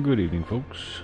Good evening, folks.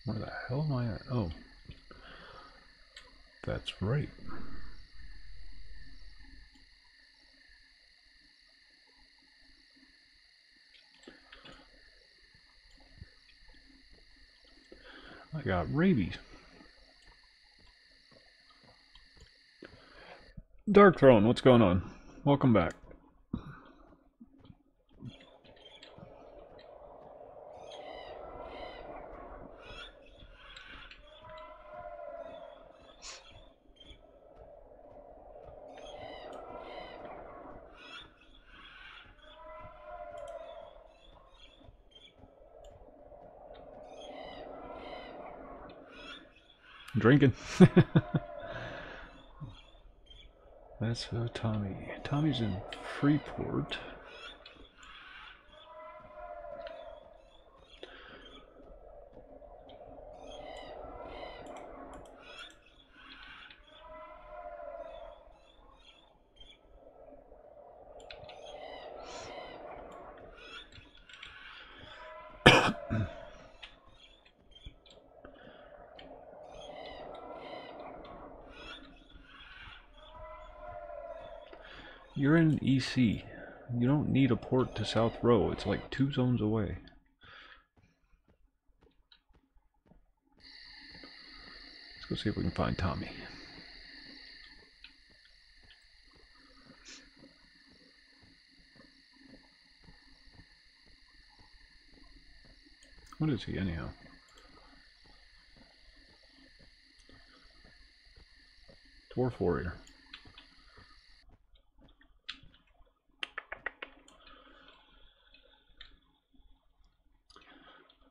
Where the hell am I at? Oh, that's right. I got rabies. Dark Throne, what's going on? Welcome back. Drinking. That's Tommy. Tommy's in Freeport. You're in EC. You don't need a port to South Row. It's like 2 zones away. Let's go see if we can find Tommy. What is he anyhow? Dwarf warrior.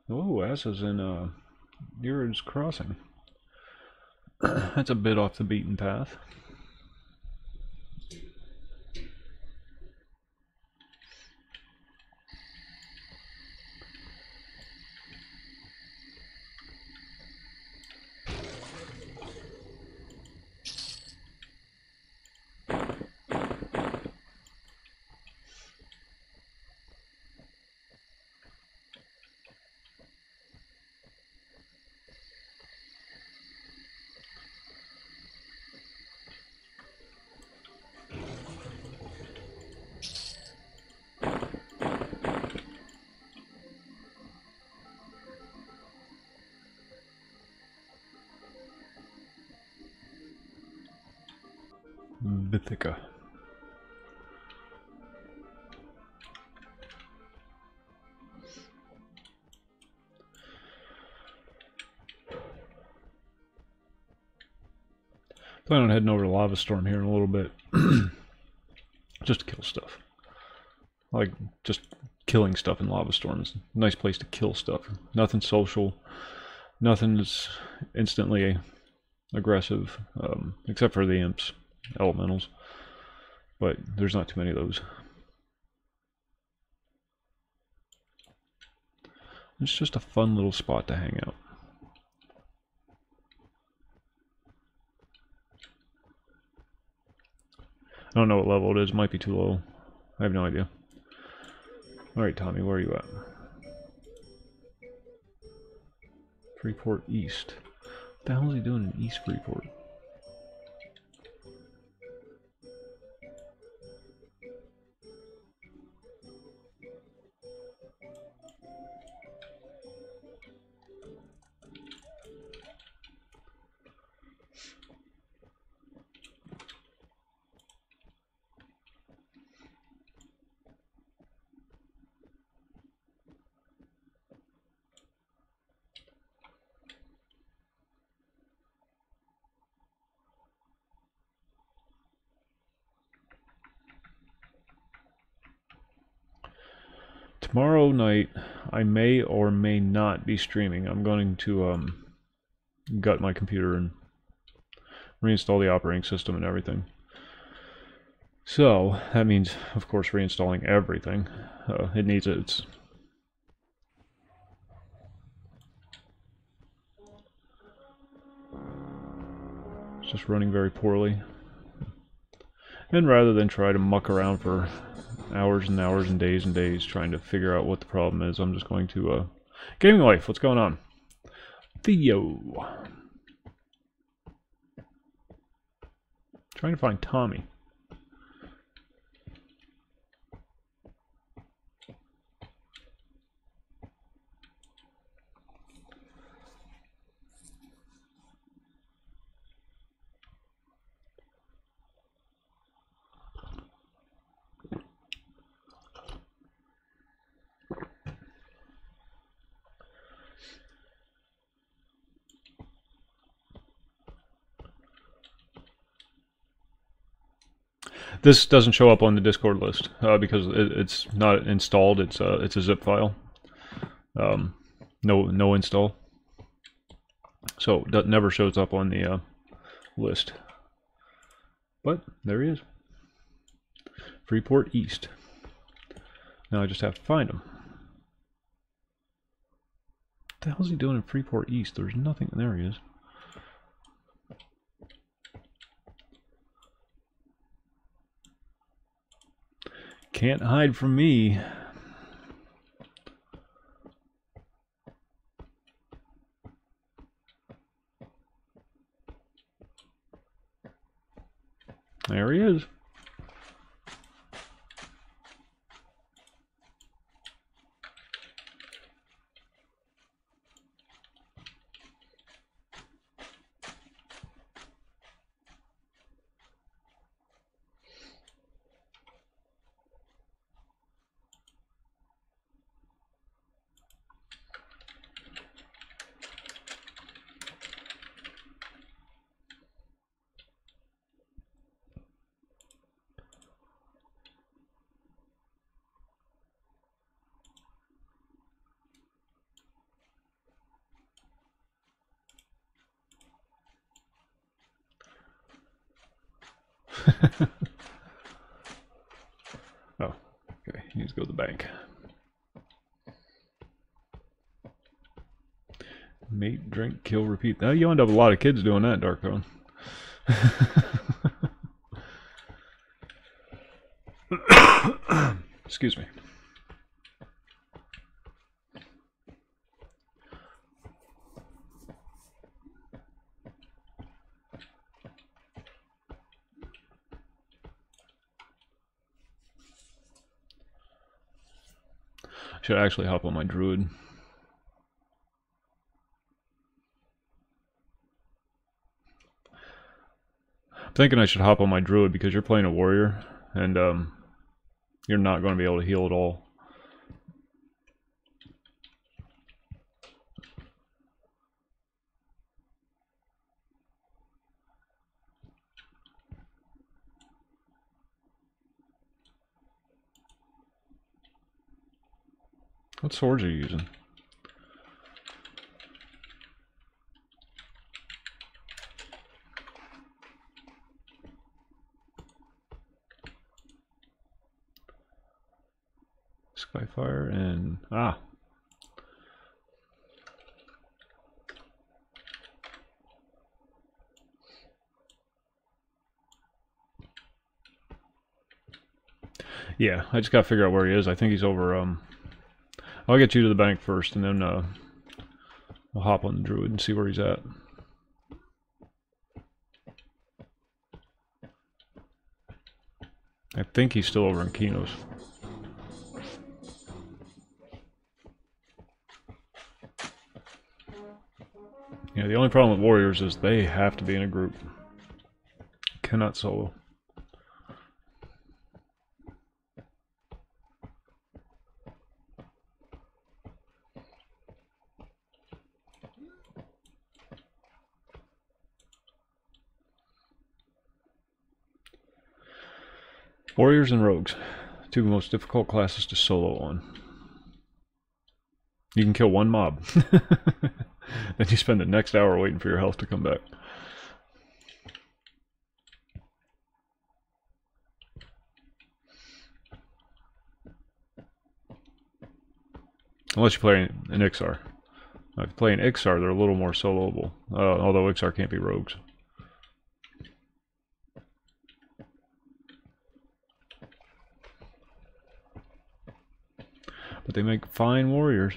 Oh, Ass is in Uri's Crossing. That's a bit off the beaten path. Vithica. Plan on heading over to Lava Storm here in a little bit. Just to kill stuff. Like, just killing stuff in Lava Storm is a nice place to kill stuff. Nothing social. Nothing that's instantly aggressive, except for the imps, elementals. But there's not too many of those. It's just a fun little spot to hang out. I don't know what level it is. Might be too low. I have no idea. Alright, Tommy, where are you at? Freeport East. What the hell is he doing in East Freeport? Tomorrow night, I may or may not be streaming. I'm going to gut my computer and reinstall the operating system and everything. So, that means, of course, reinstalling everything. It needs it. It's just running very poorly. And rather than try to muck around for hours and hours and days trying to figure out what the problem is, I'm just going to Gaming Life, what's going on? Theo. Trying to find Tommy. This doesn't show up on the Discord list because it's not installed. It's a zip file. No install. So that never shows up on the list. But there he is. Freeport East. Now I just have to find him. What the hell is he doing in Freeport East? There's nothing. There he is. Can't hide from me. There he is. Oh, okay. He needs to go to the bank. Mate, drink, kill, repeat. Now you end up with a lot of kids doing that, Darkone. Excuse me. I should actually hop on my druid. I'm thinking I should hop on my druid because you're playing a warrior, and you're not going to be able to heal at all. What swords are you using? Skyfire and... ah! Yeah, I just gotta figure out where he is. I think he's over, I'll get you to the bank first, and then, I'll hop on the druid and see where he's at. I think he's still over in Gnomes. Yeah, the only problem with warriors is they have to be in a group. Cannot solo. Warriors and rogues, two most difficult classes to solo on. You can kill one mob. Then you spend the next hour waiting for your health to come back. Unless you play an Ixar. If you play an Ixar, they're a little more soloable. Although Ixar can't be rogues. But they make fine warriors.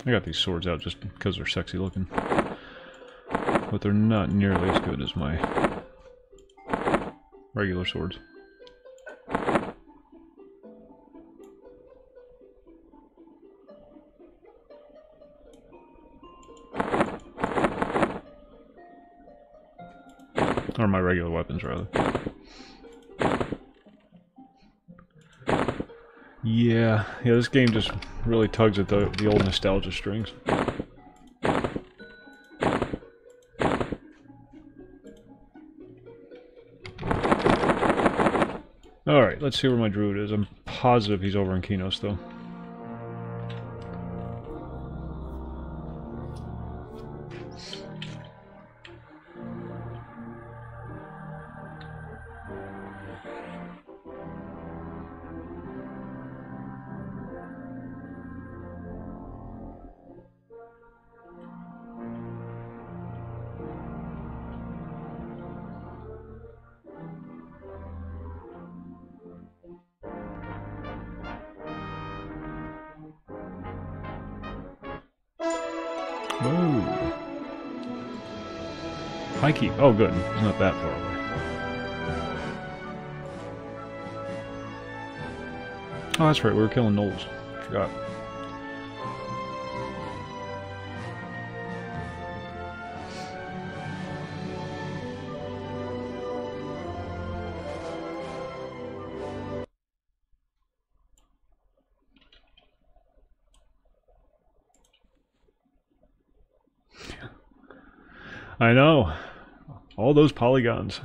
I got these swords out just because they're sexy looking. But they're not nearly as good as my regular swords. Or my regular weapons, rather. Yeah, this game just really tugs at the old nostalgia strings. Alright, let's see where my druid is. I'm positive he's over in Gnomes, though. Whoa. High key. Oh, good. It's not that far away. Oh, that's right. We were killing Gnomes. Forgot. I know. All those polygons.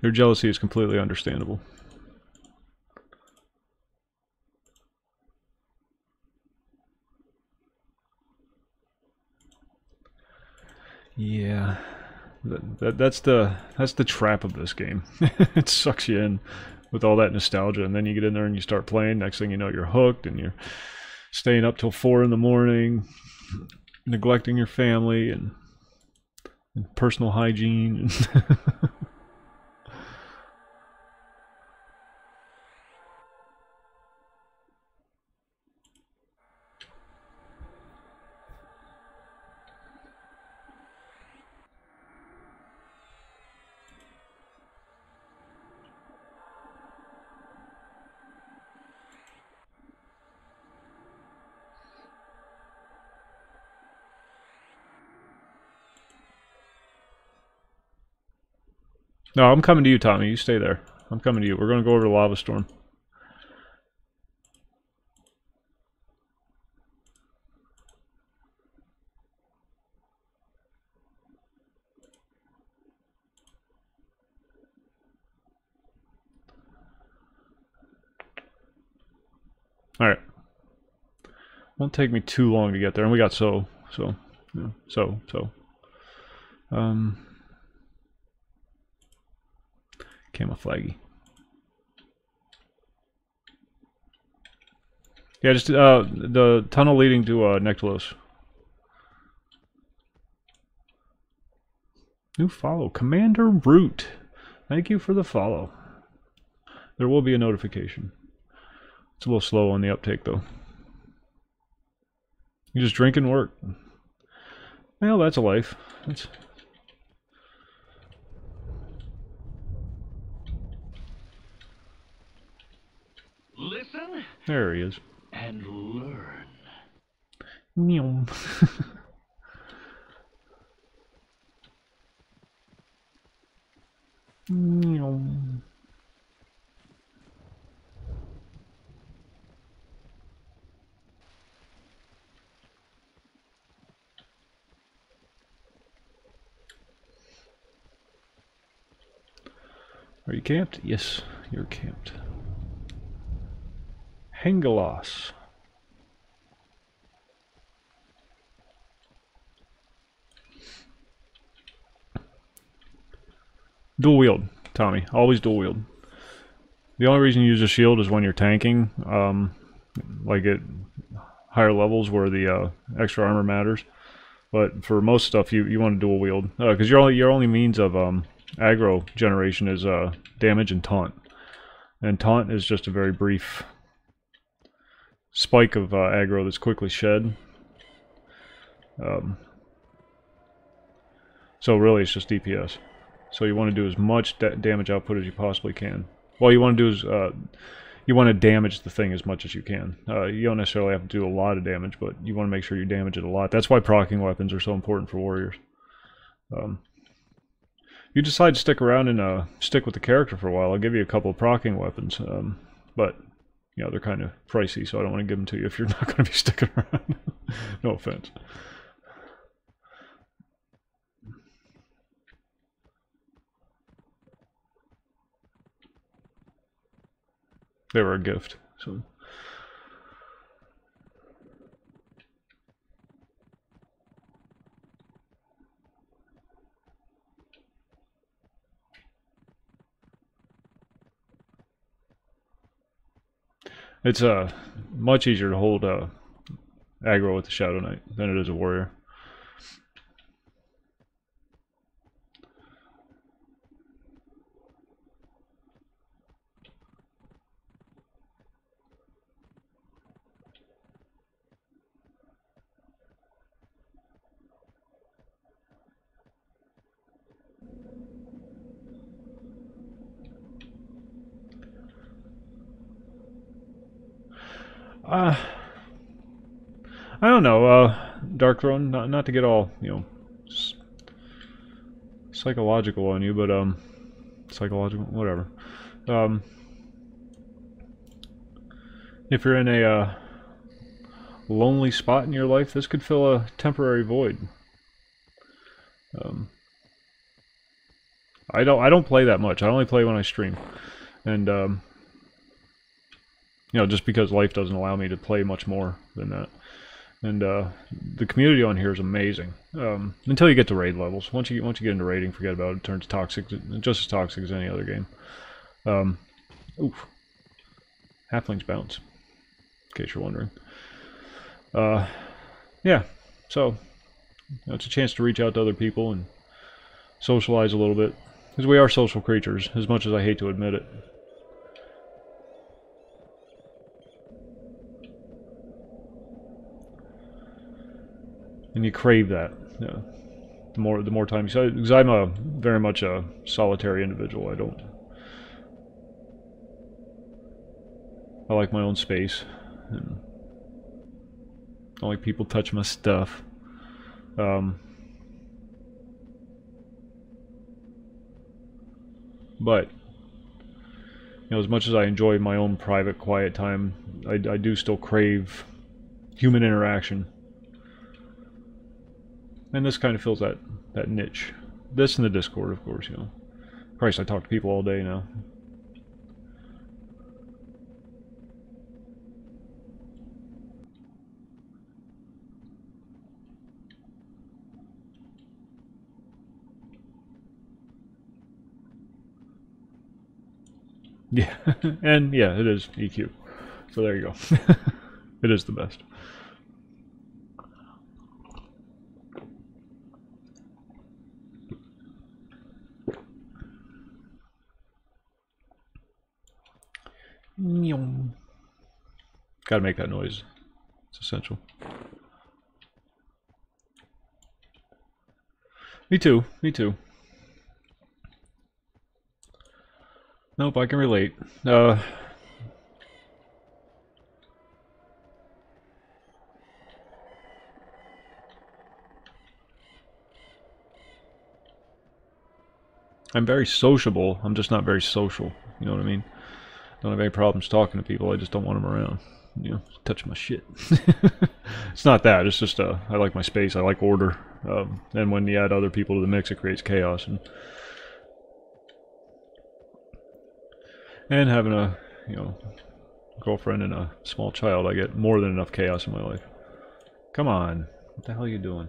Your jealousy is completely understandable. Yeah. That's the trap of this game. It sucks you in with all that nostalgia, and then you get in there and you start playing. Next thing you know, you're hooked, and you're staying up till 4 in the morning, neglecting your family and personal hygiene. No, I'm coming to you, Tommy. You stay there. I'm coming to you. We're going to go over the lava storm. Alright. Won't take me too long to get there. And we got so. Camouflaggy. Yeah, just the tunnel leading to Nectalos. New follow. Commander Root. Thank you for the follow. There will be a notification. It's a little slow on the uptake, though. You just drink and work. Well, that's a life. That's... Listen. There he is. And learn. Meow. Meow. Are you camped? Yes, you're camped. Hengelos. Dual wield, Tommy. Always dual wield. The only reason you use a shield is when you're tanking, like at higher levels where the extra armor matters. But for most stuff, you want to dual wield because your only means of aggro generation is damage and taunt, and taunt is just a very brief spike of aggro that's quickly shed. So really, it's just DPS. So you want to do as much damage output as you possibly can. All you want to do is you want to damage the thing as much as you can. You don't necessarily have to do a lot of damage, but you want to make sure you damage it a lot. That's why proccing weapons are so important for warriors. You decide to stick around and stick with the character for a while, I'll give you a couple of proccing weapons. But, you know, they're kind of pricey, so I don't want to give them to you if you're not going to be sticking around. No offense. They were a gift, so... It's much easier to hold aggro with the Shadow Knight than it is a warrior. Uh, I don't know. Dark Throne, not to get all, you know, psychological on you, but psychological, whatever. If you're in a lonely spot in your life, this could fill a temporary void. I don't play that much. I only play when I stream, and you know, just because life doesn't allow me to play much more than that. And the community on here is amazing. Until you get to raid levels. Once you get into raiding, forget about it. It turns toxic, just as toxic as any other game. Oof. Halflings bounce. In case you're wondering. Yeah. So you know, it's a chance to reach out to other people and socialize a little bit, because we are social creatures, as much as I hate to admit it. And you crave that. Yeah. The more time you spend, because I'm a very much a solitary individual. I like my own space. And I don't like people touch my stuff. But you know, as much as I enjoy my own private, quiet time, I do still crave human interaction. And this kind of fills that niche. This and the Discord, of course, you know. Christ, I talk to people all day now. Yeah, and yeah, it is EQ. So there you go. It is the best. Gotta make that noise. It's essential. Me too. Me too. Nope, I can relate. I'm very sociable. I'm just not very social. You know what I mean? Don't have any problems talking to people. I just don't want them around. You know, touch my shit. It's not that. It's just I like my space. I like order. And when you add other people to the mix, it creates chaos. And having a, you know, girlfriend and a small child, I get more than enough chaos in my life. Come on. What the hell are you doing?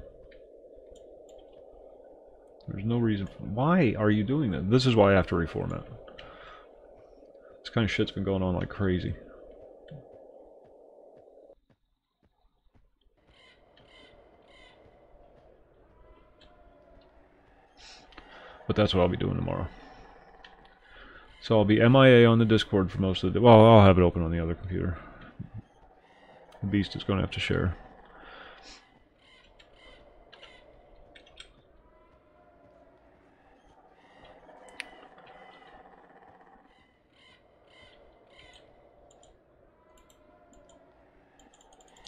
There's no reason. Why are you doing that? This is why I have to reformat. This kind of shit's been going on like crazy. But that's what I'll be doing tomorrow. So I'll be MIA on the Discord for most of the day. Well, I'll have it open on the other computer. The beast is going to have to share.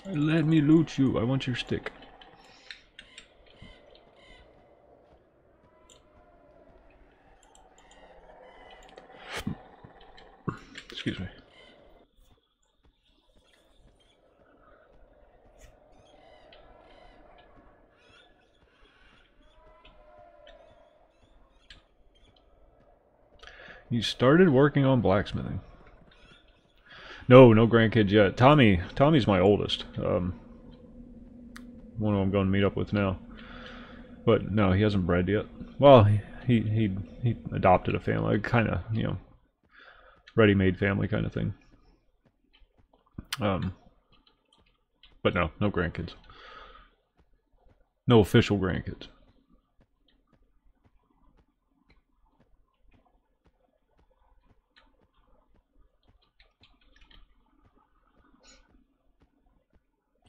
Let me loot you. I want your stick. Excuse me. You started working on blacksmithing. No grandkids yet. Tommy's my oldest. One of them I'm going to meet up with now. But no, he hasn't bred yet. Well, he adopted a family, kind of, you know, ready-made family kind of thing. But no grandkids. No official grandkids.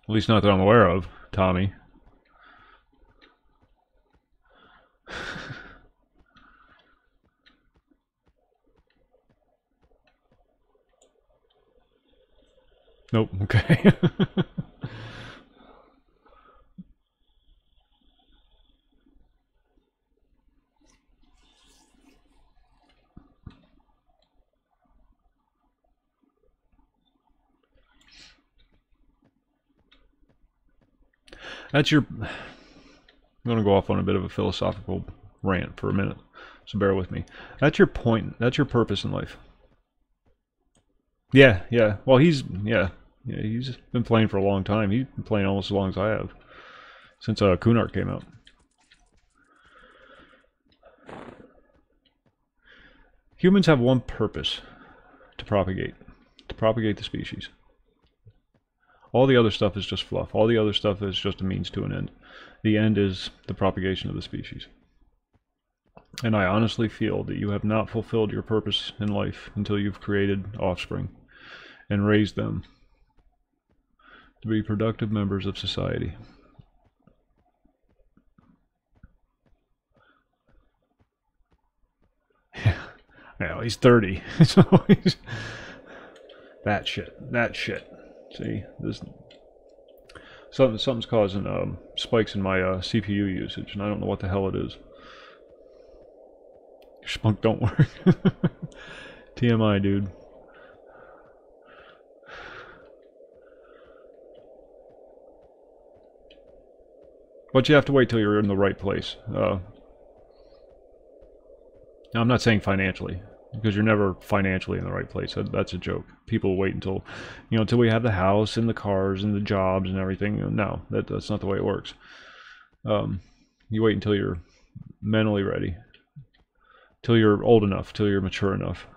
At least not that I'm aware of, Tommy. Nope, okay. That's your... I'm going to go off on a bit of a philosophical rant for a minute, so bear with me. That's your point. That's your purpose in life. Yeah, yeah. Well, he's... Yeah. Yeah, he's been playing for a long time. He's been playing almost as long as I have. Since Kunart came out. Humans have one purpose. To propagate. To propagate the species. All the other stuff is just fluff. All the other stuff is just a means to an end. The end is the propagation of the species. And I honestly feel that you have not fulfilled your purpose in life until you've created offspring and raised them to be productive members of society. Yeah, well, he's 30, so he's... That shit. See, this... Something's causing spikes in my CPU usage, and I don't know what the hell it is. Your spunk don't work. TMI, dude. But you have to wait till you're in the right place. Now, I'm not saying financially, because you're never financially in the right place. That's a joke. People wait until, until we have the house and the cars and the jobs and everything. No, that's not the way it works. You wait until you're mentally ready, till you're old enough, till you're mature enough.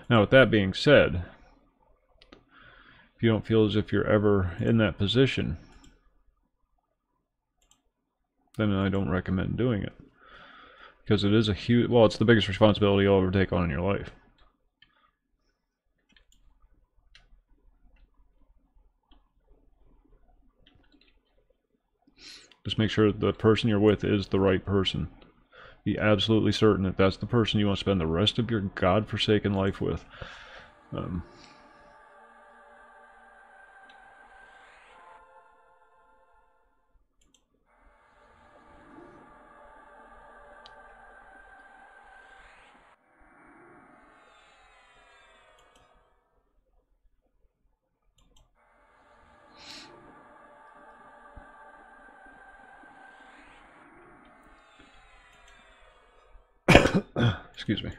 Now, with that being said, if you don't feel as if you're ever in that position, then I don't recommend doing it. Because it is a huge, well, it's the biggest responsibility you'll ever take on in your life. Just make sure the person you're with is the right person. Be absolutely certain that that's the person you want to spend the rest of your godforsaken life with. Excuse me.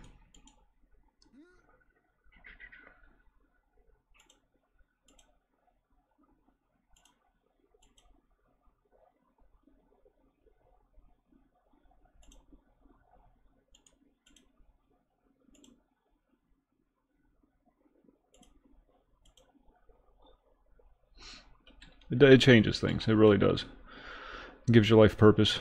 It changes things. It really does. It gives your life purpose.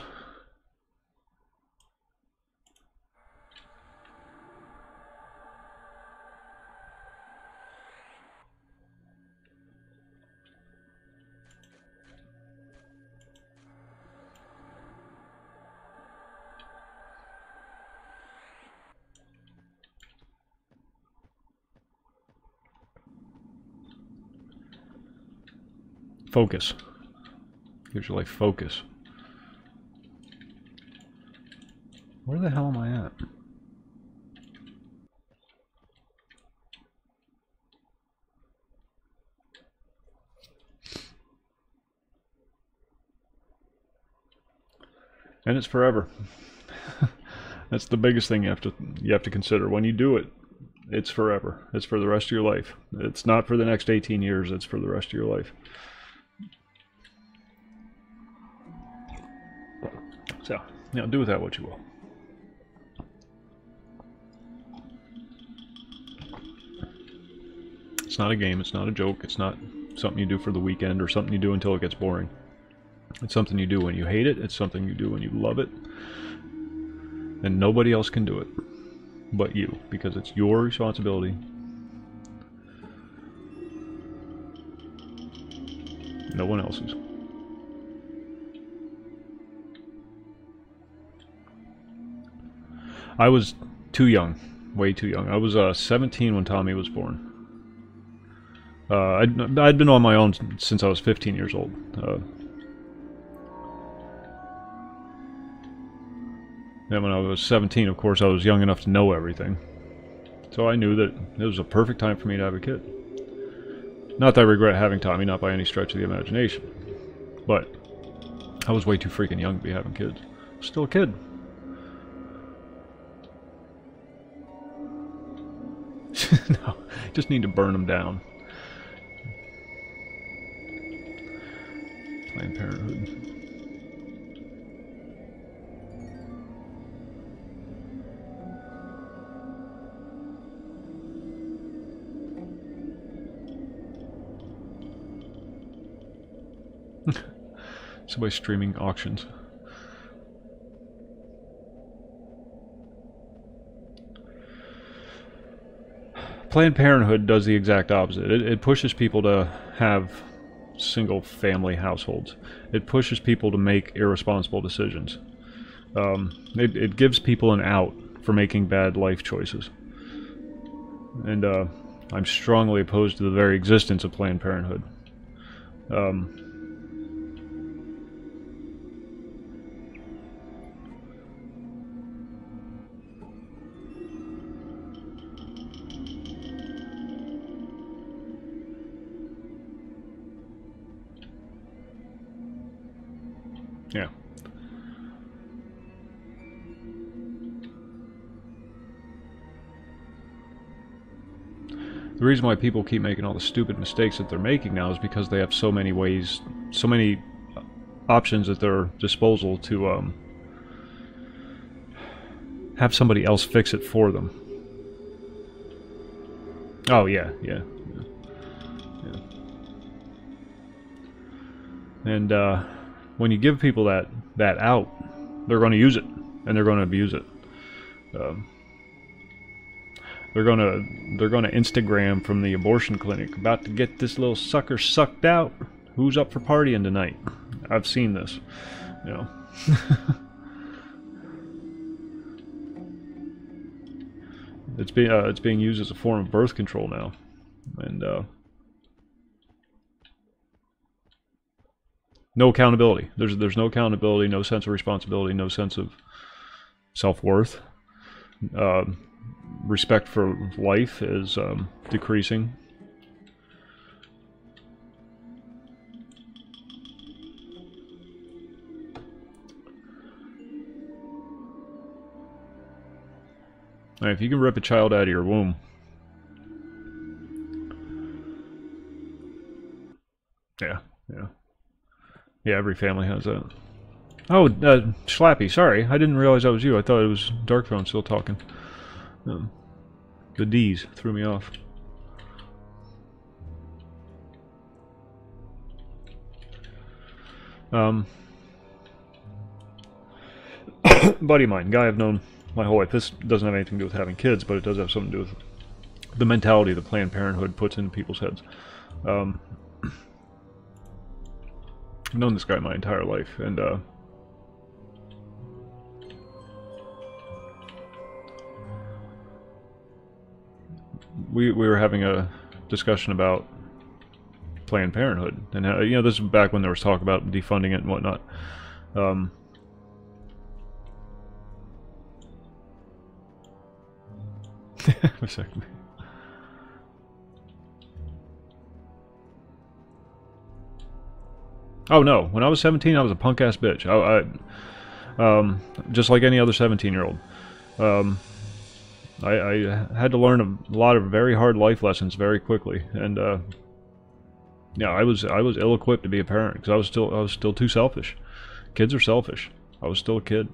Focus. Gives your life focus. Where the hell am I at? And it's forever. That's the biggest thing you have to consider. When you do it, it's forever. It's for the rest of your life. It's not for the next 18 years, it's for the rest of your life. So, do with that what you will. It's not a game, it's not a joke, it's not something you do for the weekend, or something you do until it gets boring. It's something you do when you hate it. It's something you do when you love it. And nobody else can do it but you, because it's your responsibility. No one else's. I was too young. Way too young. I was 17 when Tommy was born. I'd been on my own since I was 15 years old. And when I was 17, of course, I was young enough to know everything. So I knew that it was a perfect time for me to have a kid. Not that I regret having Tommy, not by any stretch of the imagination. But I was way too freaking young to be having kids. I was still a kid. No, just need to burn them down. Planned Parenthood. Somebody streaming auctions. Planned Parenthood does the exact opposite. It pushes people to have single-family households. It pushes people to make irresponsible decisions. It gives people an out for making bad life choices. And I'm strongly opposed to the very existence of Planned Parenthood. Yeah. The reason why people keep making all the stupid mistakes that they're making now is because they have so many ways, so many options at their disposal to have somebody else fix it for them. Oh yeah. And when you give people that out, they're going to use it, and they're going to abuse it. They're going to Instagram from the abortion clinic, about to get this little sucker sucked out. Who's up for partying tonight? I've seen this, you know. It's being used as a form of birth control now, and no accountability. There's no accountability, no sense of responsibility, no sense of self-worth. Respect for life is decreasing. And if you can rip a child out of your womb, yeah. Yeah, every family has that. Oh, Schlappy, sorry. I didn't realize that was you. I thought it was Darkphone still talking. The D's threw me off. Buddy of mine, guy I've known my whole life. This doesn't have anything to do with having kids, but it does have something to do with the mentality that Planned Parenthood puts into people's heads. I've known this guy my entire life, and we were having a discussion about Planned Parenthood, and how, you know, this is back when there was talk about defunding it and whatnot. A second. Oh no! When I was 17, I was a punk ass bitch. Just like any other 17-year-old. I had to learn a lot of very hard life lessons very quickly, and yeah, I was ill-equipped to be a parent because I was still too selfish. Kids are selfish. I was still a kid.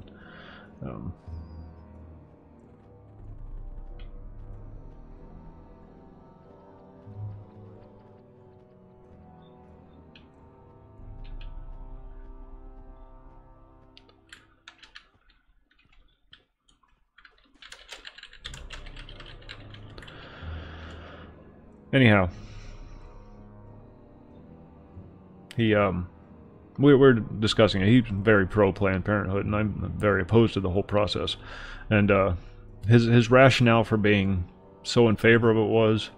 Anyhow, he we're discussing it. He's very pro Planned Parenthood, and I'm very opposed to the whole process. And his rationale for being so in favor of it was,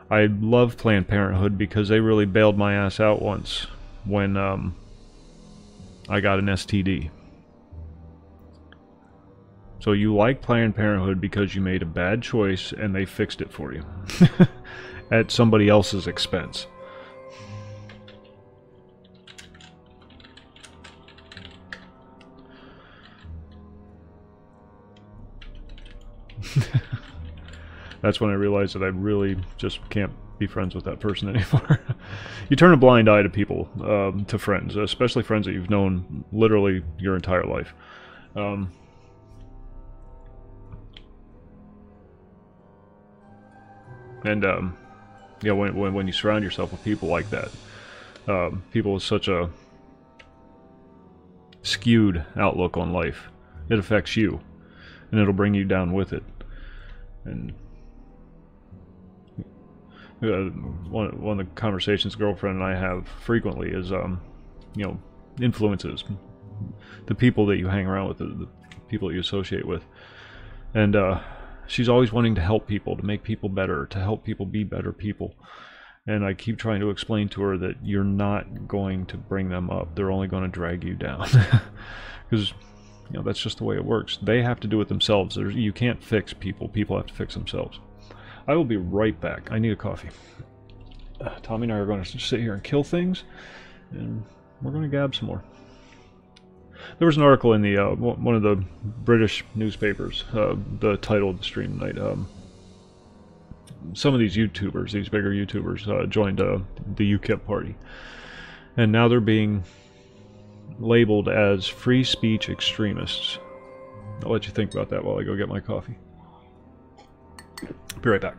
I love Planned Parenthood because they really bailed my ass out once when I got an STD. So you like Planned Parenthood because you made a bad choice and they fixed it for you at somebody else's expense. That's when I realized that I really just can't be friends with that person anymore. You turn a blind eye to people, to friends, especially friends that you've known literally your entire life. Yeah, when you surround yourself with people like that, people with such a skewed outlook on life, it affects you, and it'll bring you down with it. And one of the conversations girlfriend and I have frequently is, you know, influences, the people that you hang around with, the people that you associate with, and she's always wanting to help people, to make people better, to help people be better people. And I keep trying to explain to her that you're not going to bring them up. They're only going to drag you down. Because, you know, that's just the way it works. They have to do it themselves. You can't fix people. People have to fix themselves. I will be right back. I need a coffee. Tommy and I are going to sit here and kill things, and we're going to gab some more. There was an article in the one of the British newspapers, the title of the stream tonight. Some of these YouTubers, these bigger YouTubers, joined the UKIP party, and now they're being labeled as free speech extremists. I'll let you think about that while I go get my coffee. Be right back.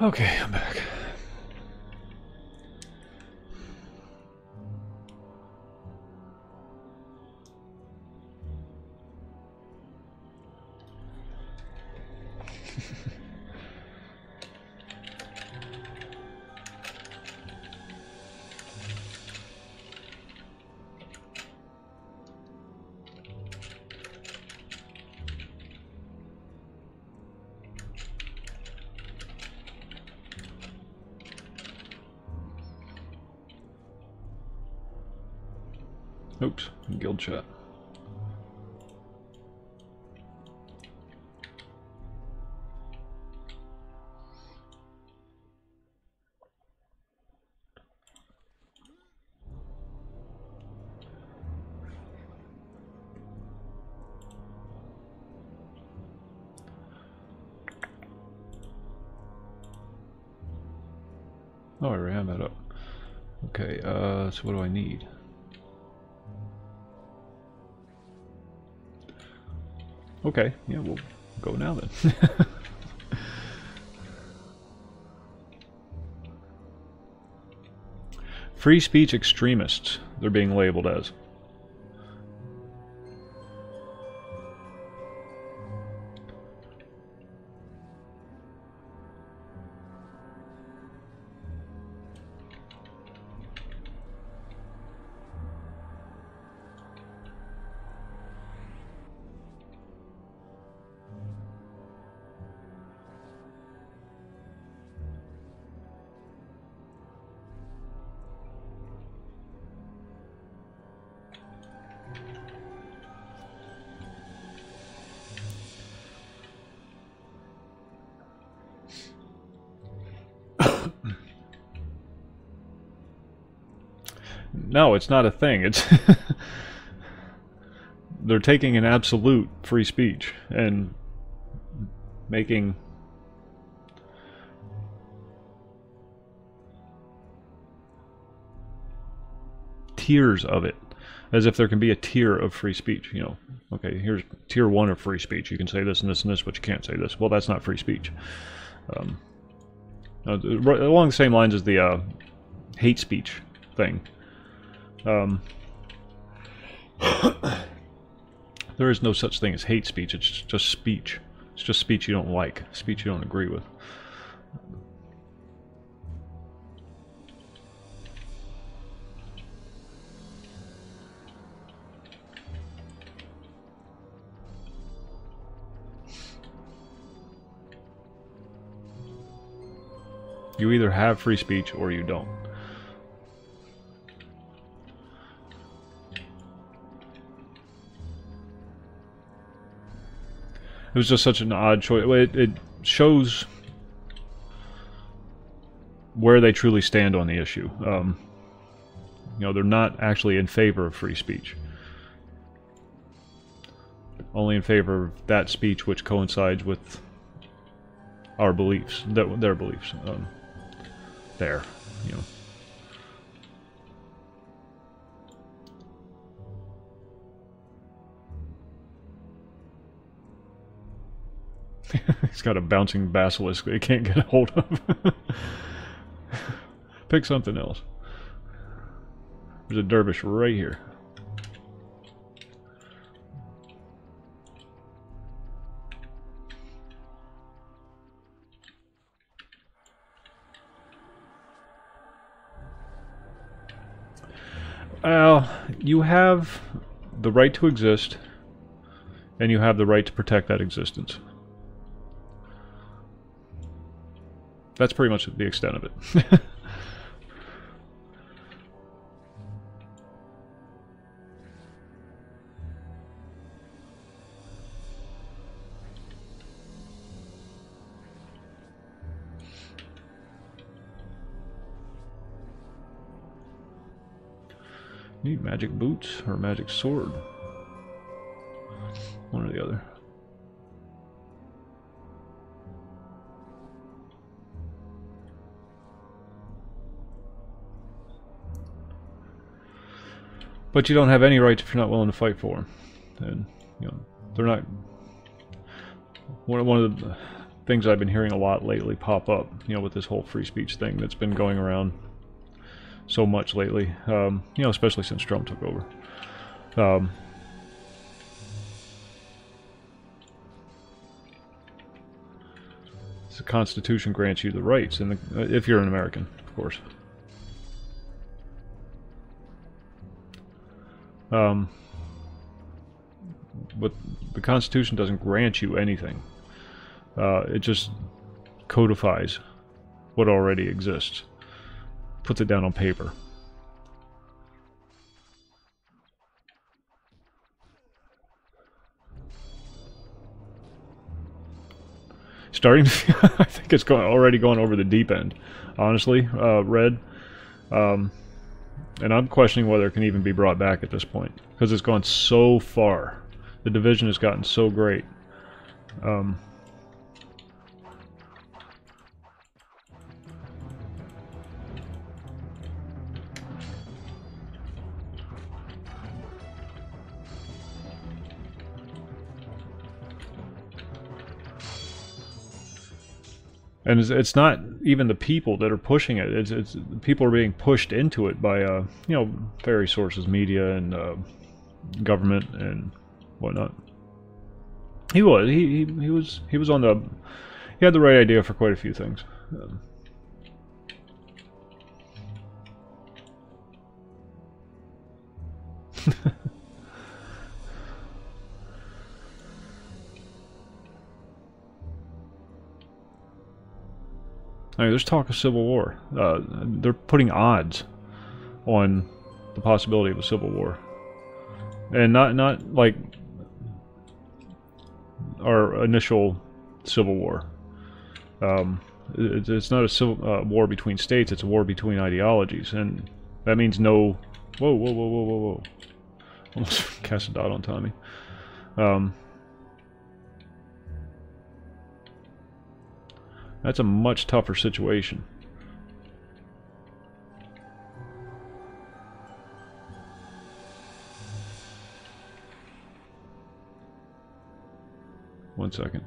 Okay, I'm back. Oops, guild chat. Oh, I ran that up. Okay, so what do I need? Okay, yeah, we'll go now then. Free speech extremists, they're being labeled as. No, it's not a thing. It's they're taking an absolute free speech and making tiers of it, as if there can be a tier of free speech. You know, okay, here's tier 1 of free speech. You can say this and this and this, but you can't say this. Well, that's not free speech. Along the same lines as the hate speech thing. There is no such thing as hate speech. It's just speech. It's just speech you don't like, speech you don't agree with. You either have free speech or you don't. It was just such an odd choice. It shows where they truly stand on the issue. You know, they're not actually in favor of free speech. Only in favor of that speech which coincides with our beliefs, their beliefs. There, you know. He's got a bouncing basilisk that he can't get a hold of. Pick something else. There's a dervish right here. Well, you have the right to exist, and you have the right to protect that existence. That's pretty much the extent of it. Need magic boots or magic sword. One or the other. But you don't have any rights if you're not willing to fight for them. And, you know, they're not... One of the things I've been hearing a lot lately pop up, you know, with this whole free speech thing that's been going around so much lately, you know, especially since Trump took over. The Constitution grants you the rights, and if you're an American, of course. But the Constitution doesn't grant you anything. It just codifies what already exists. Puts it down on paper. Starting to, I think it's already going over the deep end, honestly, Red. And I'm questioning whether it can even be brought back at this point, because it's gone so far. The division has gotten so great. And it's not even the people that are pushing it. It's people are being pushed into it by you know, various sources, media and government and whatnot. He was on the, he had the right idea for quite a few things. I mean, there's talk of civil war. They're putting odds on the possibility of a civil war, and not like our initial civil war. It's not a civil war between states. It's a war between ideologies, and that means no. Whoa, whoa, whoa, whoa, whoa, whoa! Almost cast a dot on Tommy. That's a much tougher situation. One second.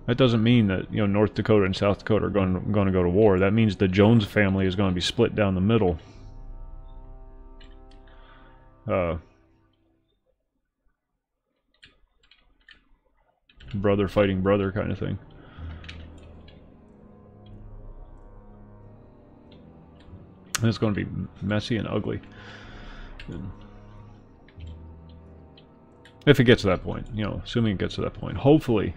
That doesn't mean that, you know, North Dakota and South Dakota are going to go to war. That means the Jones family is going to be split down the middle. Brother fighting brother kind of thing. And it's going to be messy and ugly. If it gets to that point, you know, assuming it gets to that point. Hopefully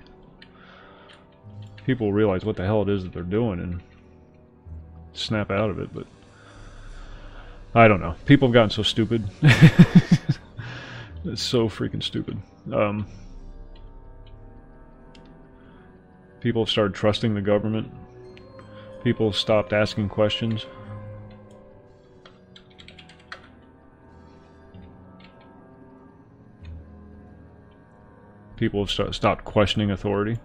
people realize what the hell it is that they're doing and snap out of it, but I don't know. People have gotten so stupid. It's so freaking stupid. People have started trusting the government. People have stopped asking questions. People have stopped questioning authority.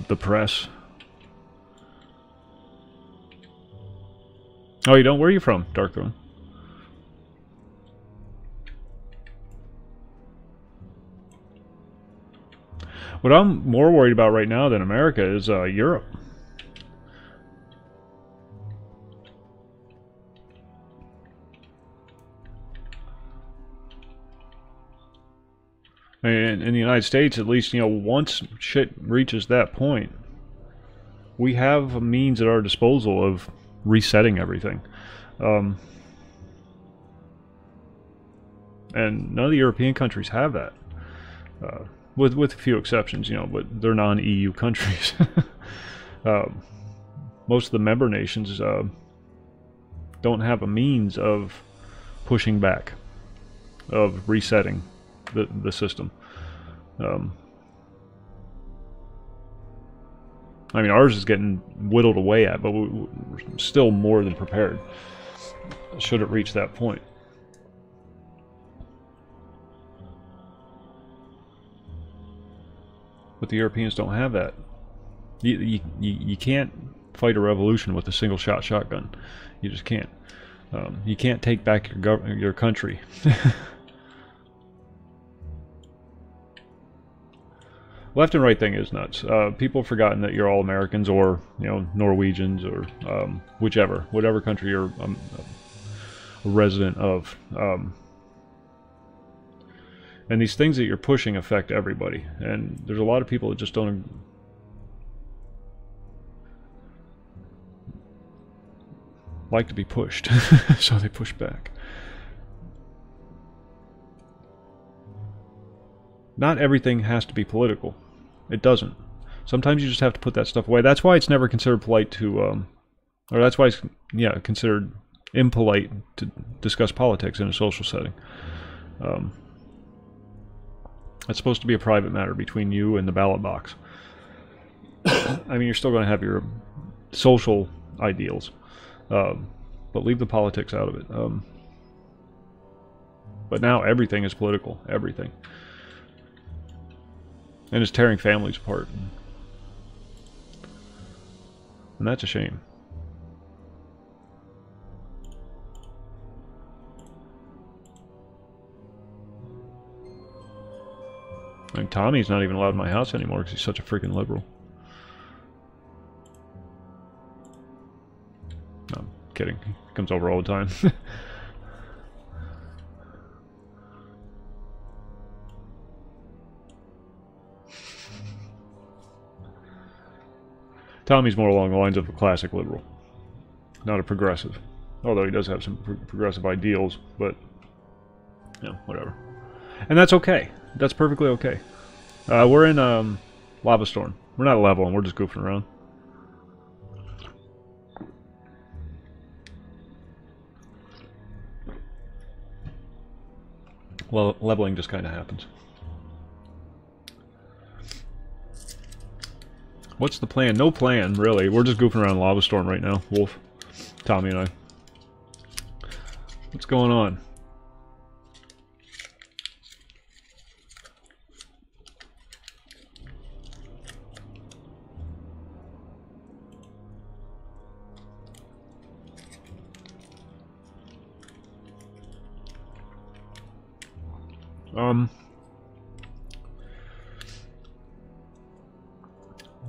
The press. Oh, you don't? Where are you from, Darkthrone? What I'm more worried about right now than America is Europe. In the United States, at least, you know, once shit reaches that point, we have a means at our disposal of resetting everything. And none of the European countries have that. With a few exceptions, you know, but they're non-EU countries. Most of the member nations don't have a means of pushing back, of resetting the system. I mean, ours is getting whittled away at, but we're still more than prepared should it reach that point. But the Europeans don't have that. You can't fight a revolution with a single-shot shotgun. You just can't. You can't take back your country. Left and right thing is nuts. People have forgotten that you're all Americans, or, you know, Norwegians, or whatever country you're a resident of. And these things that you're pushing affect everybody. And there's a lot of people that just don't like to be pushed, so they push back. Not everything has to be political. It doesn't. Sometimes you just have to put that stuff away. That's why it's never considered polite to, or that's why it's, yeah, considered impolite to discuss politics in a social setting. It's supposed to be a private matter between you and the ballot box. I mean, you're still going to have your social ideals, but leave the politics out of it. But now everything is political, everything. And it's tearing families apart. And that's a shame. Like, Tommy's not even allowed in my house anymore because he's such a freaking liberal. No, I'm kidding. He comes over all the time. Tommy's more along the lines of a classic liberal, not a progressive. Although he does have some progressive ideals, but, you know, whatever. And that's okay. That's perfectly okay. We're in Lava Storm. We're not leveling, we're just goofing around. Well, leveling just kind of happens. What's the plan? No plan, really. We're just goofing around Lava Storm right now. Wolf, Tommy, and I. What's going on?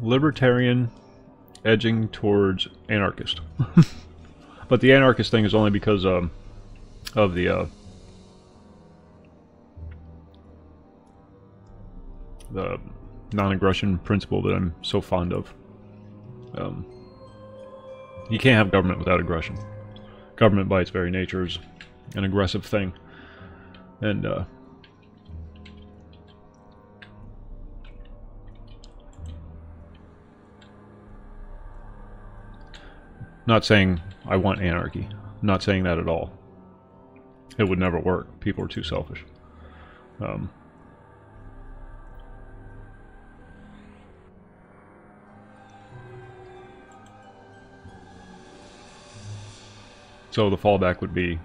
Libertarian edging towards anarchist. But the anarchist thing is only because of the non-aggression principle that I'm so fond of. You can't have government without aggression. Government by its very nature is an aggressive thing. And not saying I want anarchy. I'm not saying that at all. It would never work. People are too selfish. So the fallback would be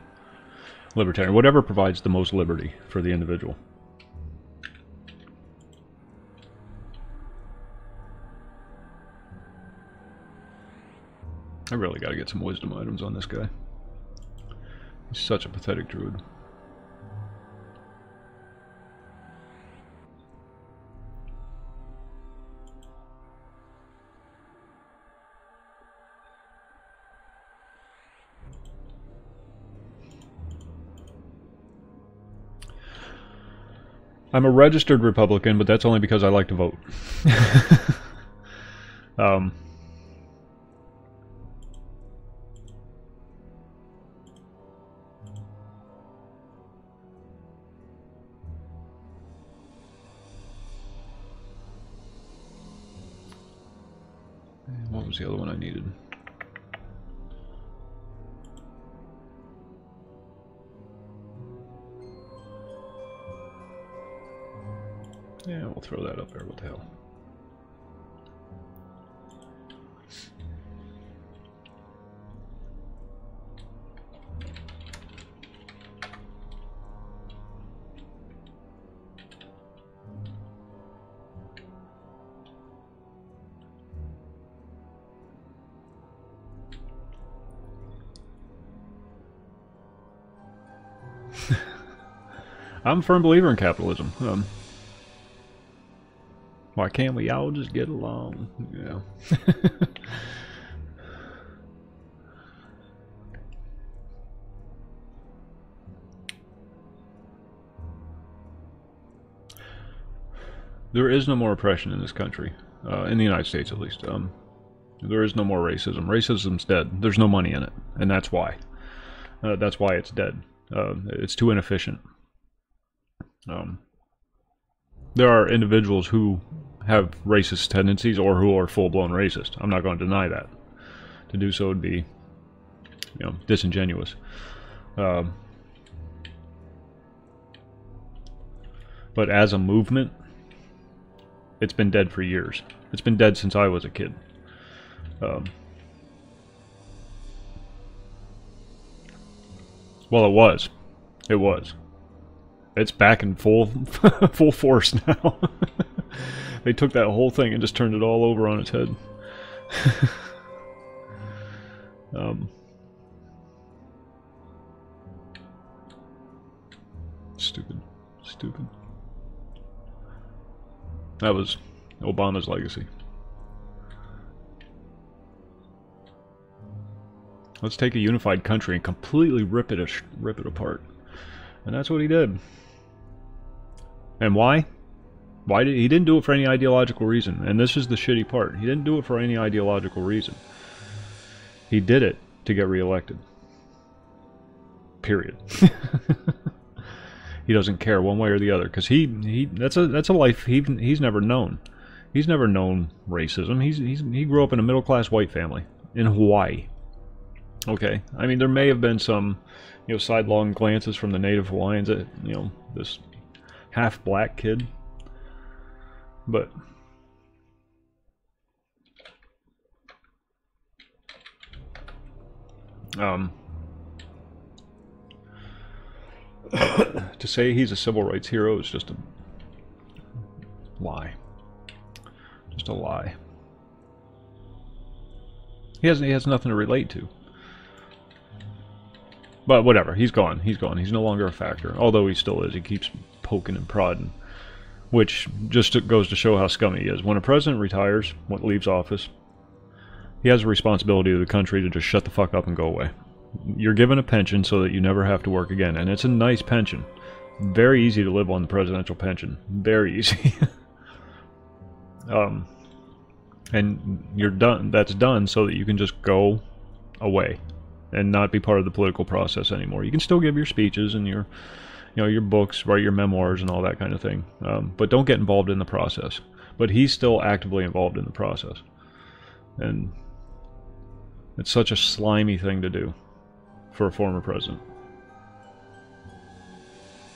libertarian. Whatever provides the most liberty for the individual. I really got to get some wisdom items on this guy. He's such a pathetic druid. I'm a registered Republican, but that's only because I like to vote. What was the other one I needed? Yeah, we'll throw that up there. What the hell? I'm a firm believer in capitalism. Why can't we all just get along? Yeah. There is no more oppression in this country, in the United States at least. There is no more racism. Racism's dead. There's no money in it, and that's why. That's why it's dead. It's too inefficient. There are individuals who have racist tendencies or who are full-blown racist. I'm not going to deny that. To do so would be, you know, disingenuous. But as a movement, It's been dead for years. It's been dead since I was a kid. Well, it was. It was. It's back in full full force now. They took that whole thing and just turned it all over on its head. Stupid. Stupid. That was Obama's legacy. Let's take a unified country and completely rip it apart. And that's what he did. And why? He didn't do it for any ideological reason. And this is the shitty part. He didn't do it for any ideological reason. He did it to get reelected. Period. He doesn't care one way or the other, because that's a life he's never known. He's never known racism. He grew up in a middle class white family in Hawaii. Okay, I mean, there may have been some, sidelong glances from the native Hawaiians at, this half-black kid, but to say he's a civil rights hero is just a lie. Just a lie. He has nothing to relate to. But whatever, he's gone. He's gone. He's no longer a factor. Although he still is. He keeps poking and prodding. Which just goes to show how scummy he is. When a president retires, leaves office, he has a responsibility to the country to just shut the fuck up and go away. You're given a pension so that you never have to work again. And it's a nice pension. Very easy to live on the presidential pension. Very easy. And you're done. That's done so that you can just go away and not be part of the political process anymore. You can still give your speeches and your books, write your memoirs and all that kind of thing, but don't get involved in the process. But he's still actively involved in the process, and it's such a slimy thing to do for a former president,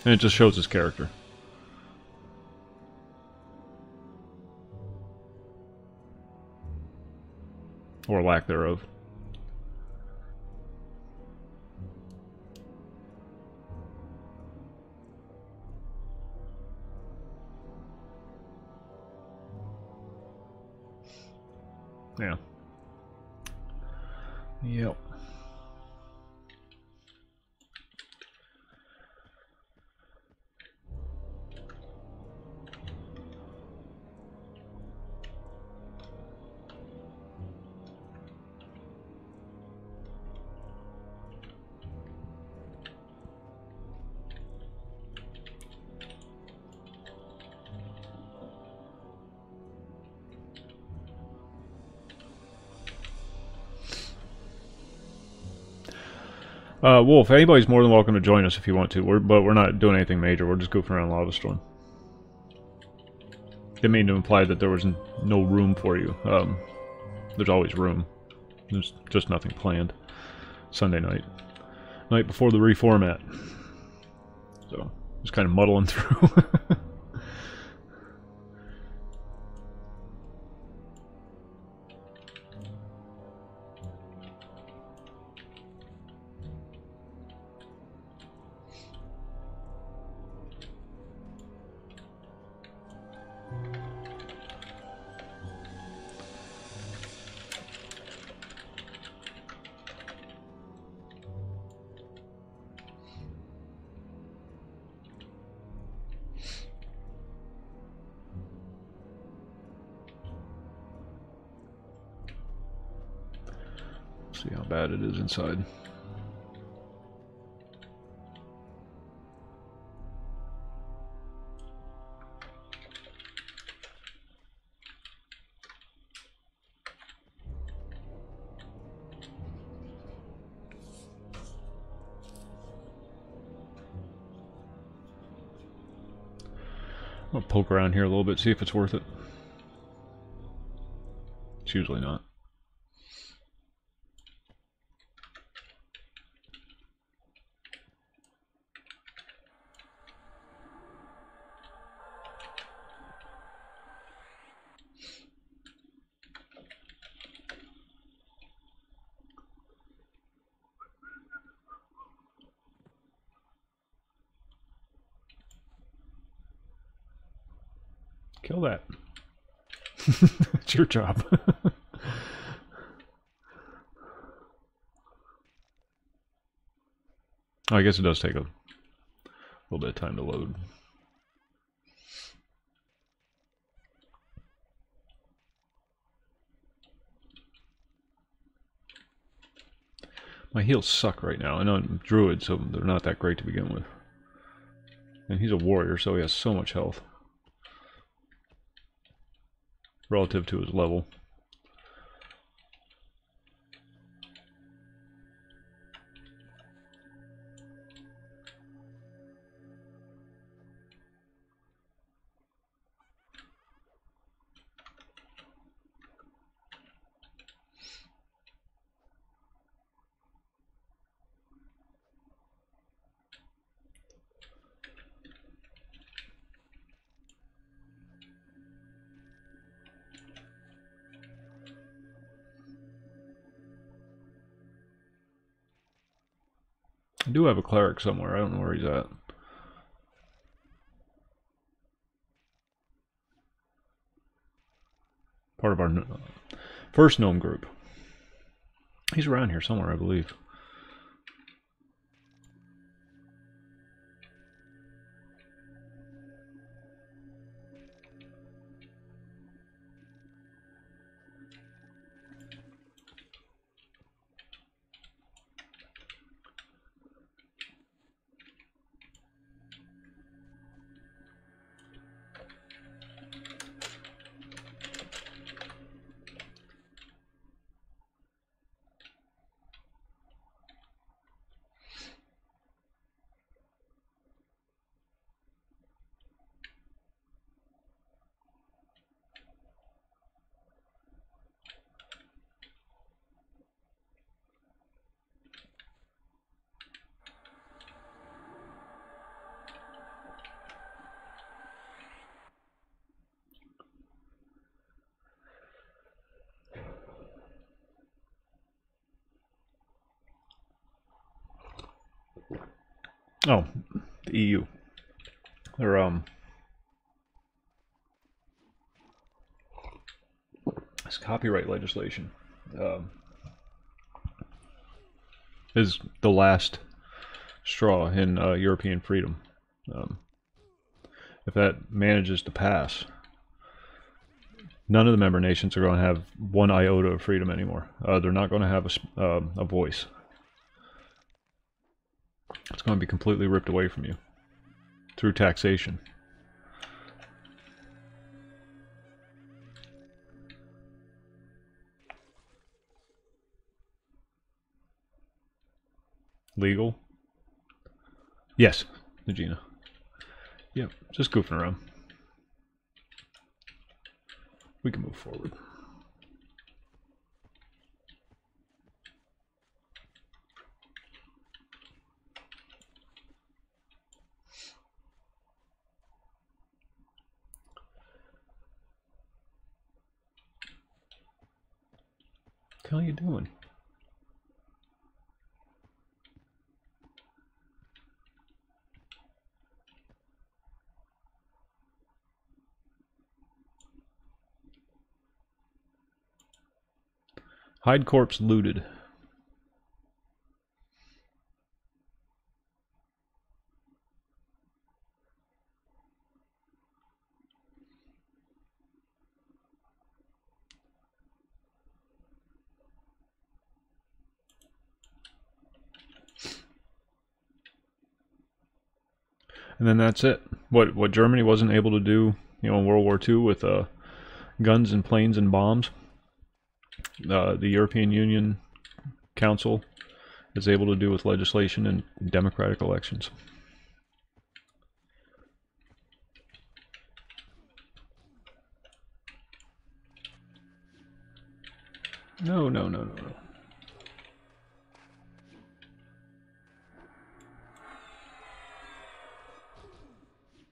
and it just shows his character. Or lack thereof. Yeah. Yep. Wolf, anybody's more than welcome to join us if you want to, but we're not doing anything major. We're just goofing around Lava Storm. Didn't mean to imply that there was no room for you. There's always room. There's just nothing planned. Sunday night. Night before the reformat. So, just kind of muddling through. See how bad it is inside. I'll poke around here a little bit, see if it's worth it. It's usually not. Kill that. It's your job. Oh, I guess it does take a little bit of time to load. My heals suck right now. I know I'm druid, so they're not that great to begin with. And he's a warrior, so he has so much health relative to his level. I do have a cleric somewhere. I don't know where he's at. Part of our first gnome group. He's around here somewhere, I believe. Oh, the EU. They're it's copyright legislation. Is the last straw in European freedom. If that manages to pass, none of the member nations are going to have one iota of freedom anymore. They're not going to have a voice. It's going to be completely ripped away from you through taxation. Legal? Yes, Nagina. Yep, just goofing around. We can move forward. What the hell are you doing? Hide corpse looted. And then that's it. What Germany wasn't able to do, you know, in World War II with guns and planes and bombs, the European Union Council is able to do with legislation and democratic elections. No, no, no, no, no.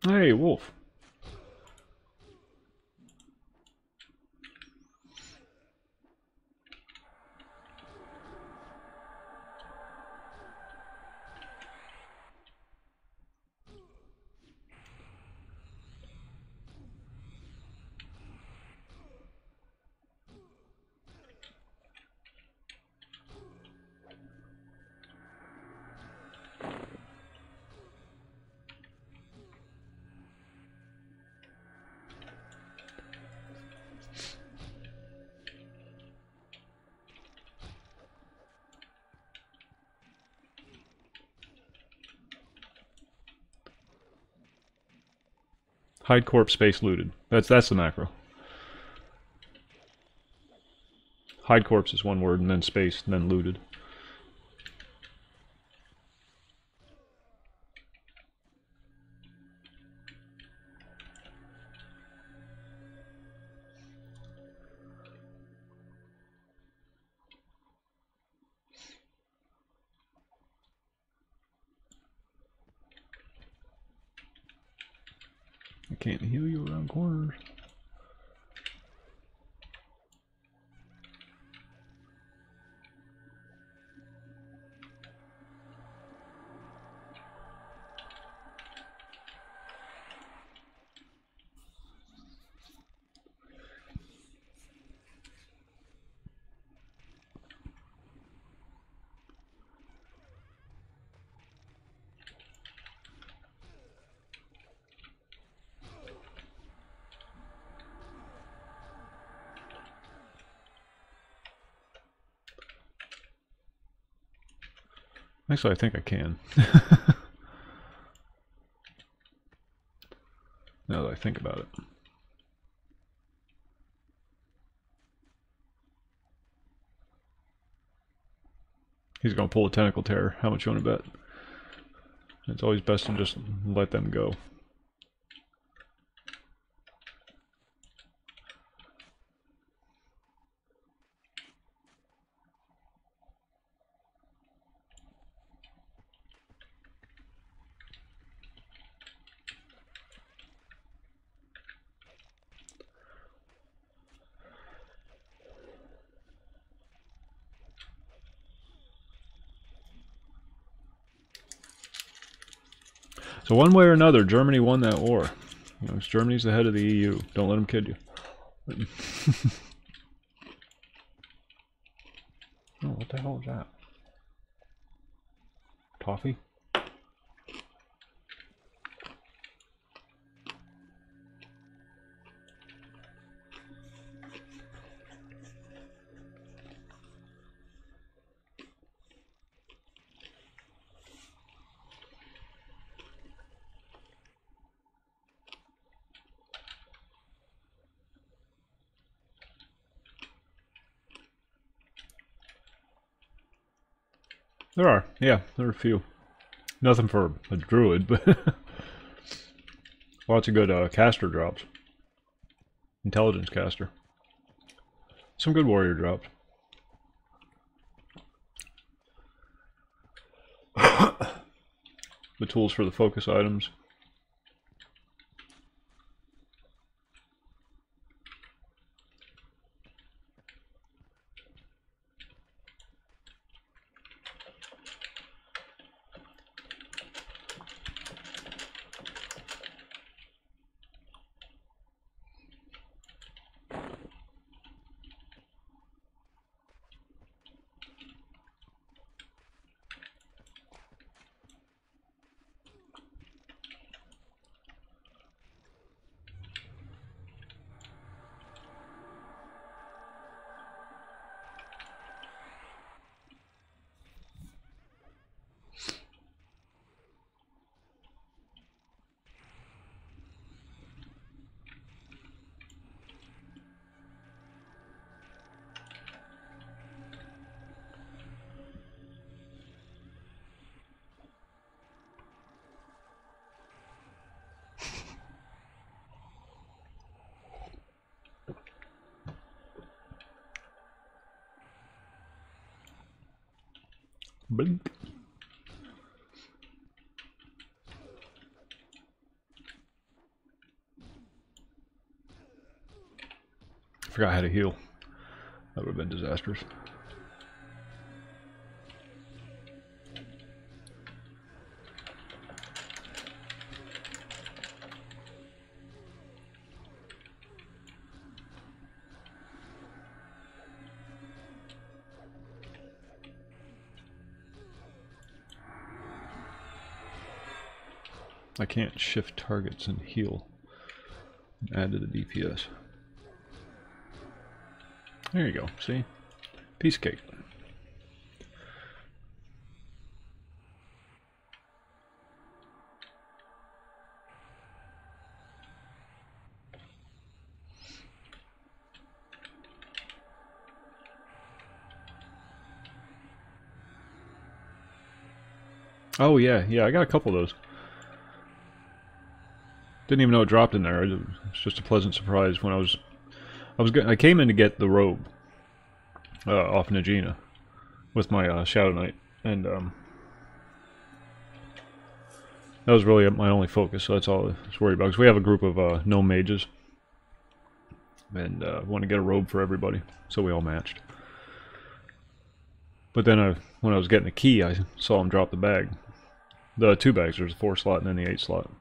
Hey, wolf. Hide corpse space looted. That's the macro. Hide corpse is one word, and then space, and then looted. I can't heal you around corners. Actually, I think I can. Now that I think about it. He's going to pull a tentacle terror. How much you want to bet? It's always best to just let them go. So one way or another, Germany won that war. You know, Germany's the head of the EU. Don't let them kid you. Oh, what the hell is that? Toffee? There are, yeah, there are a few. Nothing for a druid, but lots of good caster drops. Intelligence caster. Some good warrior drops. The tools for the focus items. Blink. I forgot how to heal. That would have been disastrous. I can't shift targets and heal and add to the DPS. There you go, see? Piece of cake. Oh yeah, yeah, I got a couple of those. Didn't even know it dropped in there. It was just a pleasant surprise when I came in to get the robe off Najina with my Shadow Knight, and that was really my only focus. So that's all I was worried about. Because we have a group of gnome mages, and want to get a robe for everybody, so we all matched. But then when I was getting the key, I saw him drop the bag. The 2 bags. There's a 4 slot and then the 8 slot.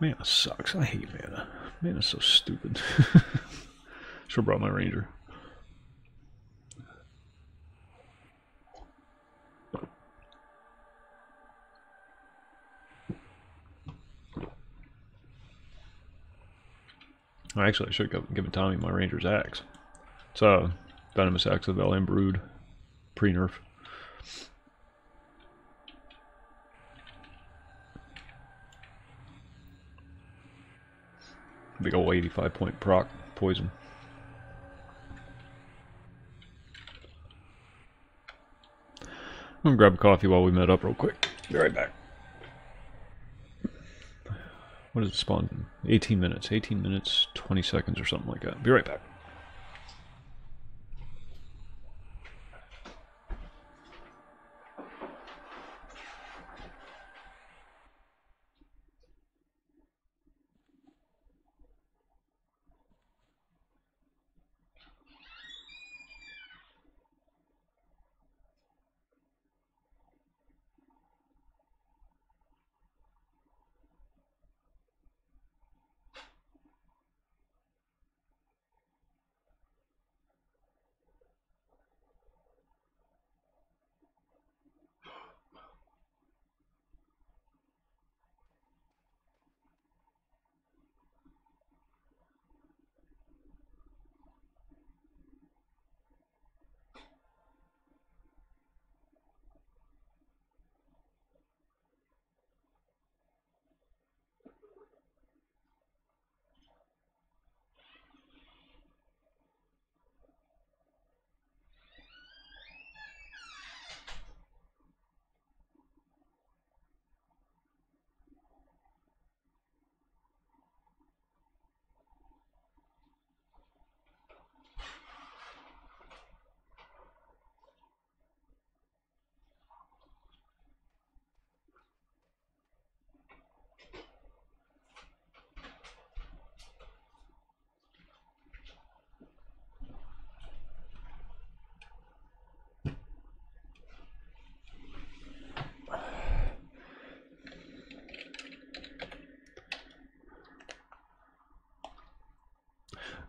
Mana sucks. I hate mana. Mana's so stupid. Should've brought my ranger. Actually, I should have given Tommy my ranger's axe. It's a venomous axe of LM Brood, pre-nerf. Big ol' 85-point proc poison. I'm gonna grab a coffee while we met up real quick. Be right back. What is the spawn? 18 minutes. 18 minutes, 20 seconds or something like that. Be right back.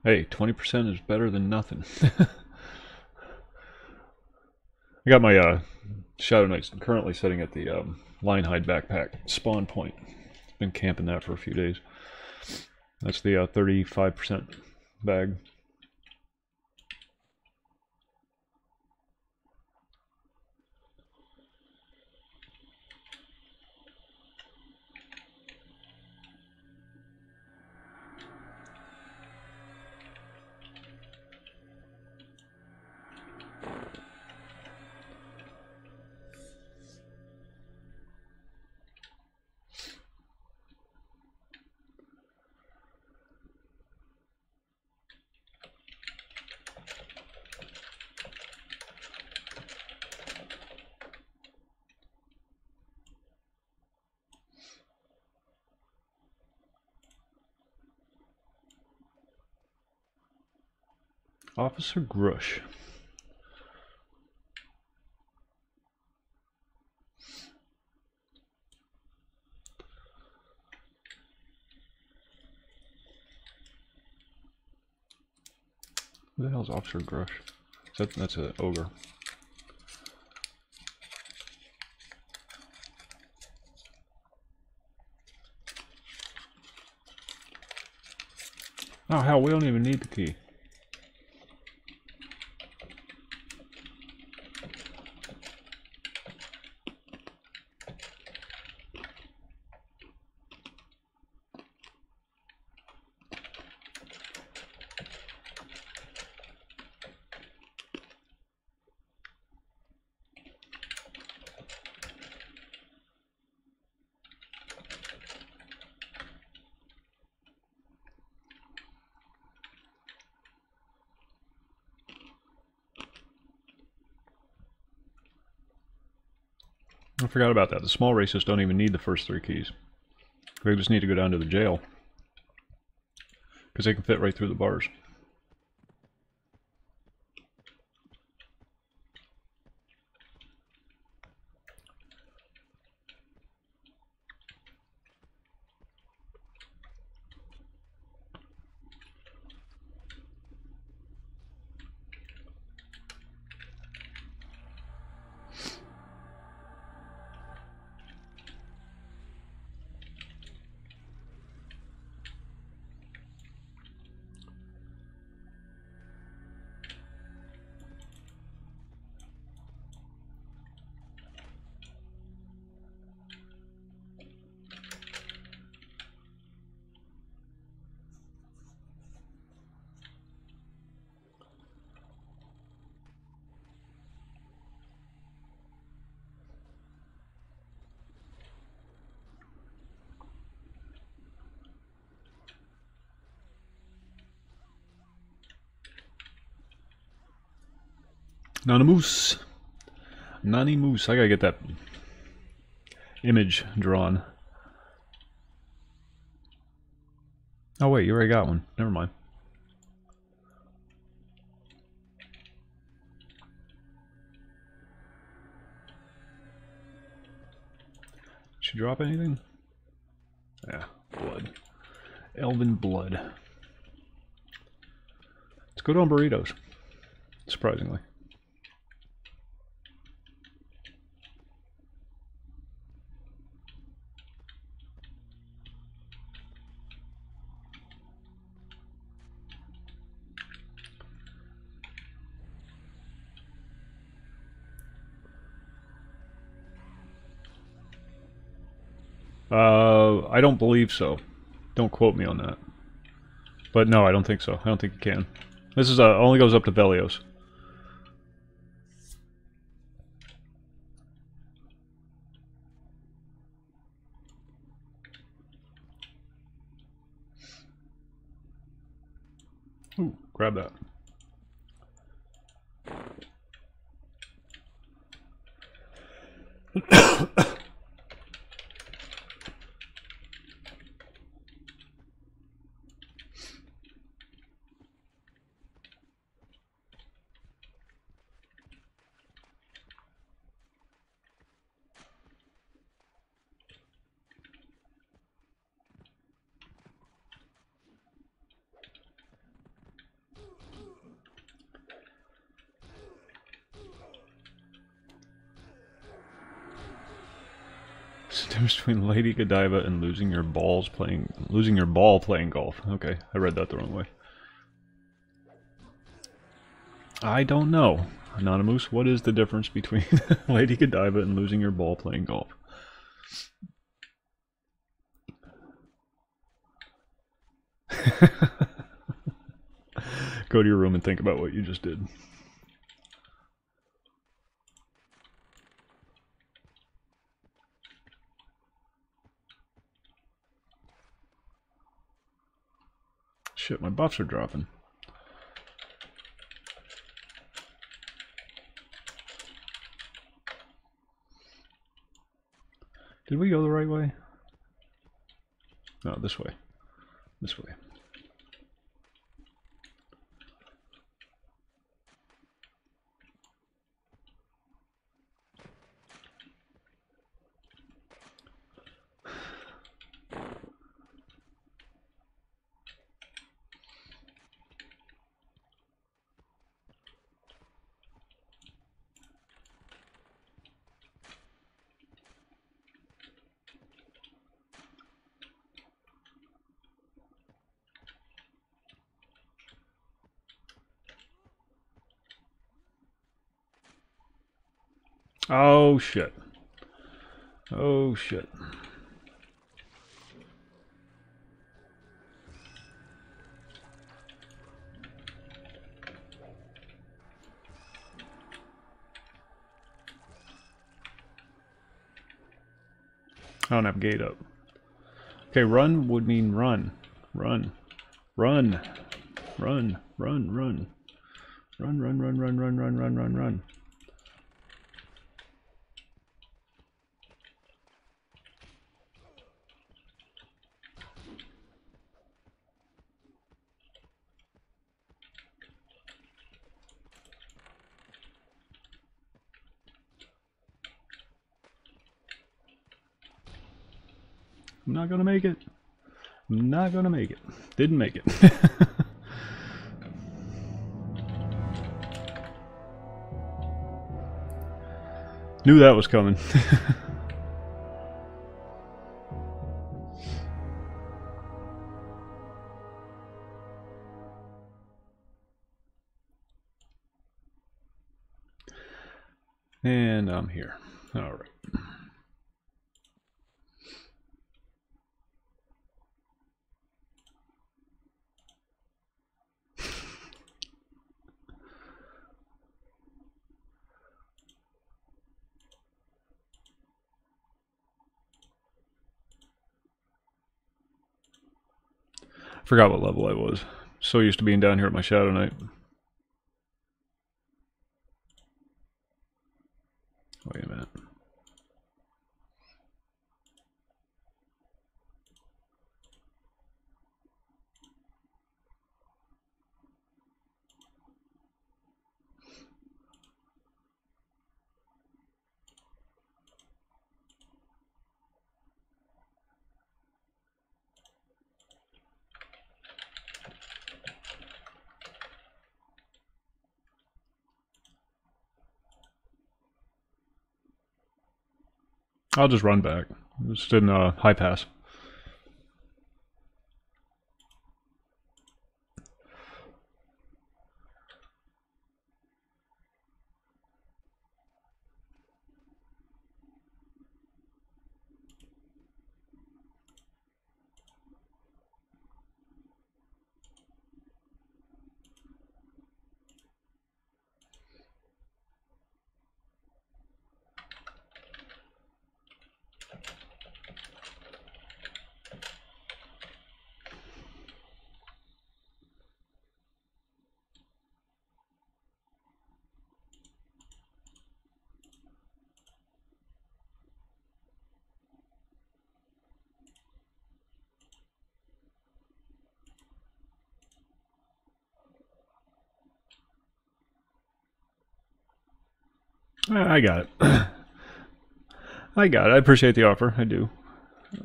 Hey, 20% is better than nothing. I got my Shadow Knights currently sitting at the Linehide backpack spawn point. Been camping that for a few days. That's the 35% bag. Officer Grush. Who the hell is Officer Grush? That's an ogre. Oh hell, we don't even need the key. I forgot about that. The small races don't even need the first 3 keys. They just need to go down to the jail. Because they can fit right through the bars. Nani Moose. Nani Moose. I gotta get that image drawn. Oh wait, you already got one. Never mind. Did you drop anything? Yeah, blood. Elven blood. Let's go on burritos. Surprisingly. I don't believe so. Don't quote me on that. But no, I don't think so. I don't think you can. This is only goes up to Velios. Ooh, grab that. What's the difference between Lady Godiva and losing your ball playing golf? Okay, I read that the wrong way. I don't know. Anonymous, what is the difference between Lady Godiva and losing your ball playing golf? Go to your room and think about what you just did. Shit, my buffs are dropping. Did we go the right way? No, this way. This way. Oh shit. Oh shit. I don't have gate up. Okay, run would mean run. Run. Run. Run. Run. Run. Run, run, run, run, run, run, run, run, run. I'm not gonna make it. I'm not gonna make it. Didn't make it. Knew that was coming. And I'm here. Alright. I forgot what level I was. So used to being down here at my Shadow Knight. Wait a minute. I'll just run back. Just in high pass. I got it. I got it. I appreciate the offer. I do. It's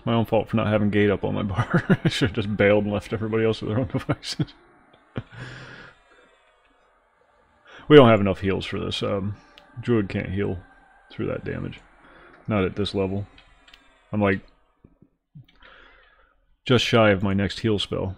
my own fault for not having gate up on my bar. I should have just bailed and left everybody else with their own devices. We don't have enough heals for this. Druid can't heal through that damage. Not at this level. I'm like just shy of my next heal spell.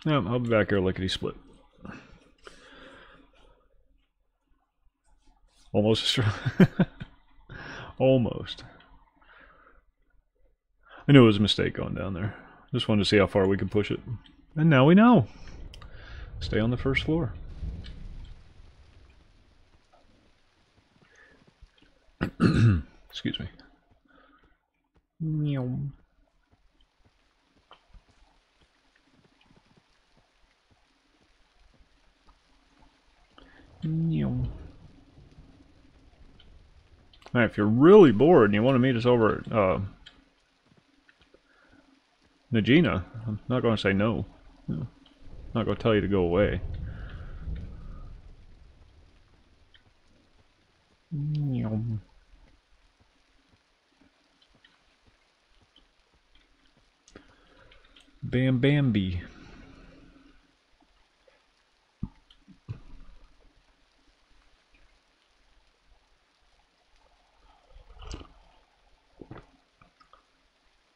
Yeah, I'll be back here lickety split. Almost as strong. Almost. I knew it was a mistake going down there. Just wanted to see how far we could push it. And now we know. Stay on the first floor. Excuse me. Meow. Meow. Now, if you're really bored and you want to meet us over at Najina, I'm not going to say no. I'm not going to tell you to go away. Meow. Bam Bambi.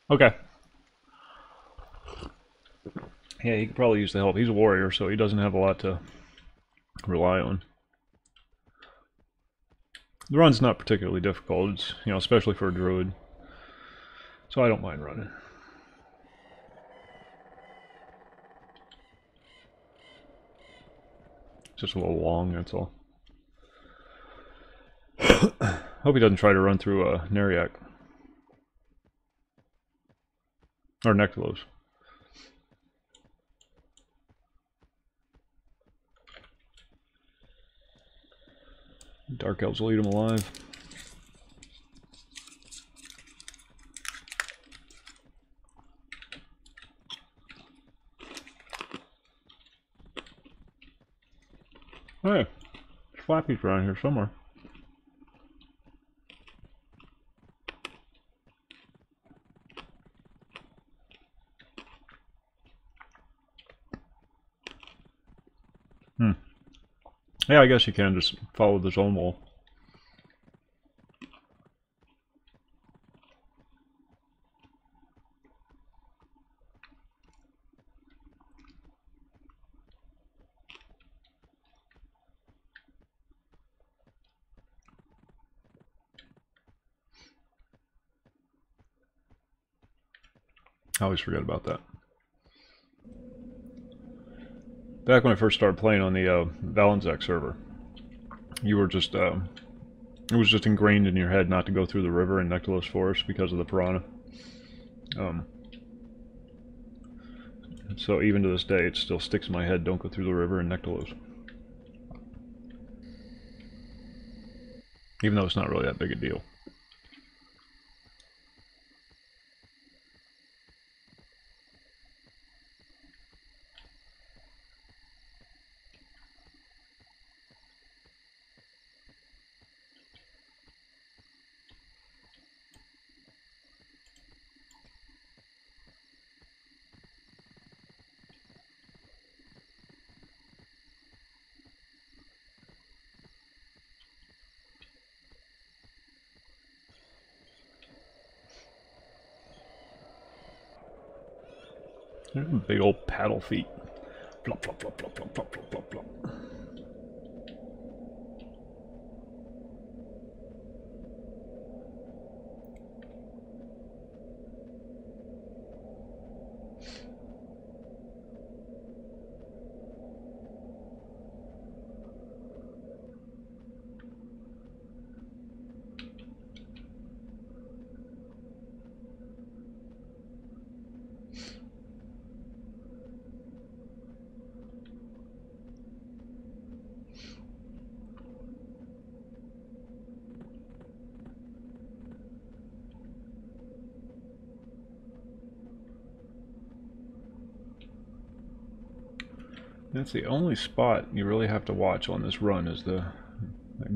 Okay. Yeah, he could probably use the help. He's a warrior, so he doesn't have a lot to rely on. The run's not particularly difficult, it's, you know, especially for a druid. So I don't mind running. It's just a little long, that's all. Hope he doesn't try to run through Neriak. Or Nektalos. Dark Elves will eat him alive. Hey, Flappy's around here somewhere. Yeah, I guess you can just follow the zone wall. I always forget about that. Back when I first started playing on the Valenzac server, you were just, it was just ingrained in your head not to go through the river in Nektalos Forest because of the piranha. So even to this day, it still sticks in my head, don't go through the river in Nektalos. Even though it's not really that big a deal. Big old paddle feet. Flop, flop, flop, flop, flop, flop, flop, flop, flop. That's the only spot you really have to watch on this run is that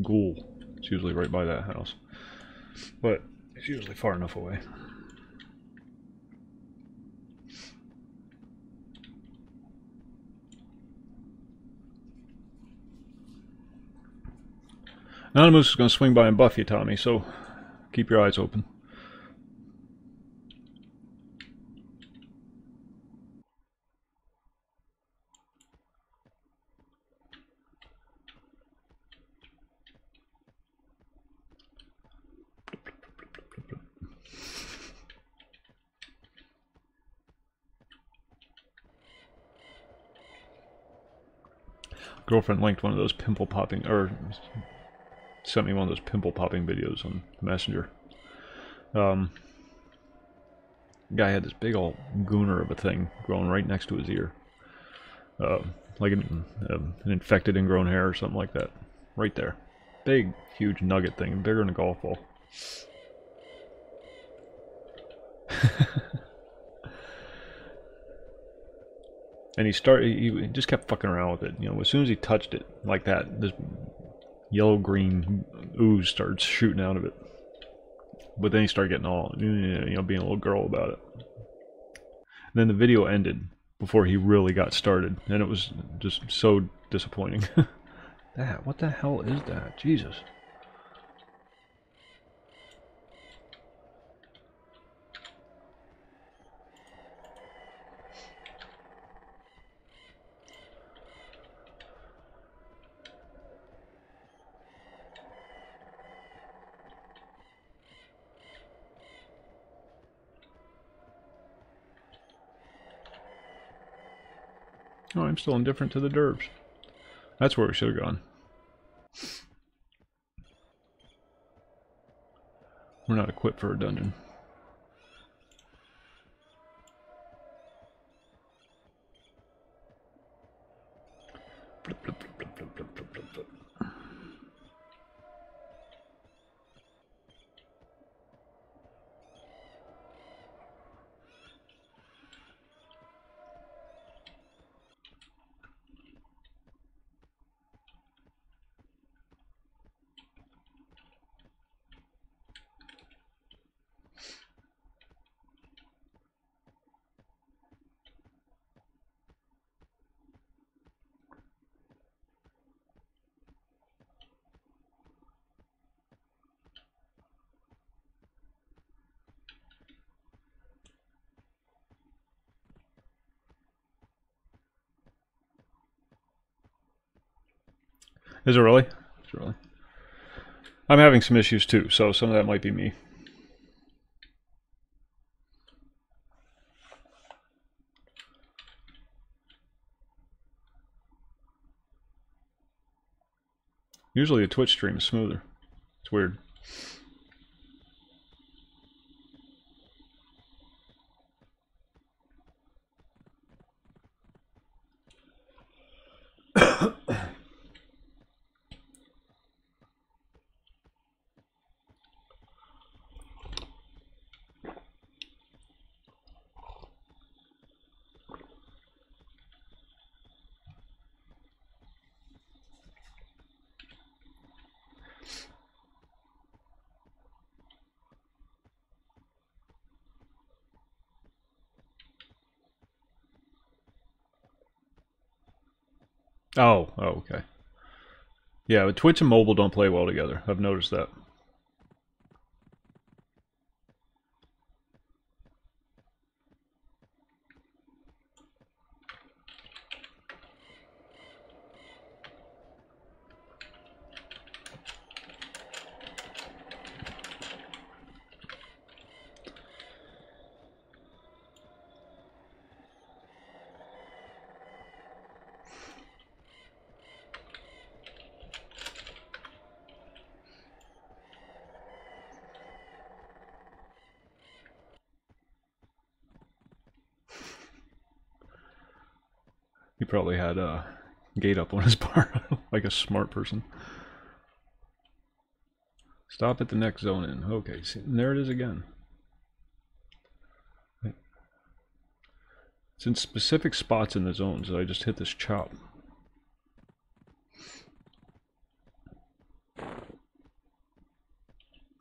ghoul. It's usually right by that house. But it's usually far enough away. Anonymous is going to swing by and buff you, Tommy, so keep your eyes open. Girlfriend linked one of those pimple popping, or sent me one of those pimple popping videos on Messenger. Guy had this big old gooner of a thing growing right next to his ear. Like an infected ingrown hair or something like that. Right there. Big, huge nugget thing, bigger than a golf ball. And he just kept fucking around with it. You know, as soon as he touched it like that, this yellow-green ooze started shooting out of it. But then he started getting all, you know, being a little girl about it. And then the video ended before he really got started, and it was just so disappointing. What the hell is that? Jesus. Oh, I'm still indifferent to the derbs. That's where we should have gone. We're not equipped for a dungeon. Blip, blip, blip, blip, blip, blip, blip, blip, blip. Is it really? Is it really? I'm having some issues too, so some of that might be me. Usually a Twitch stream is smoother. It's weird. Oh, okay. Yeah, but Twitch and mobile don't play well together. I've noticed that. He probably had a gate up on his bar, like a smart person. Stop at the next zone in. Okay, see, and there it is again. It's in specific spots in the zone, so I just hit this chop.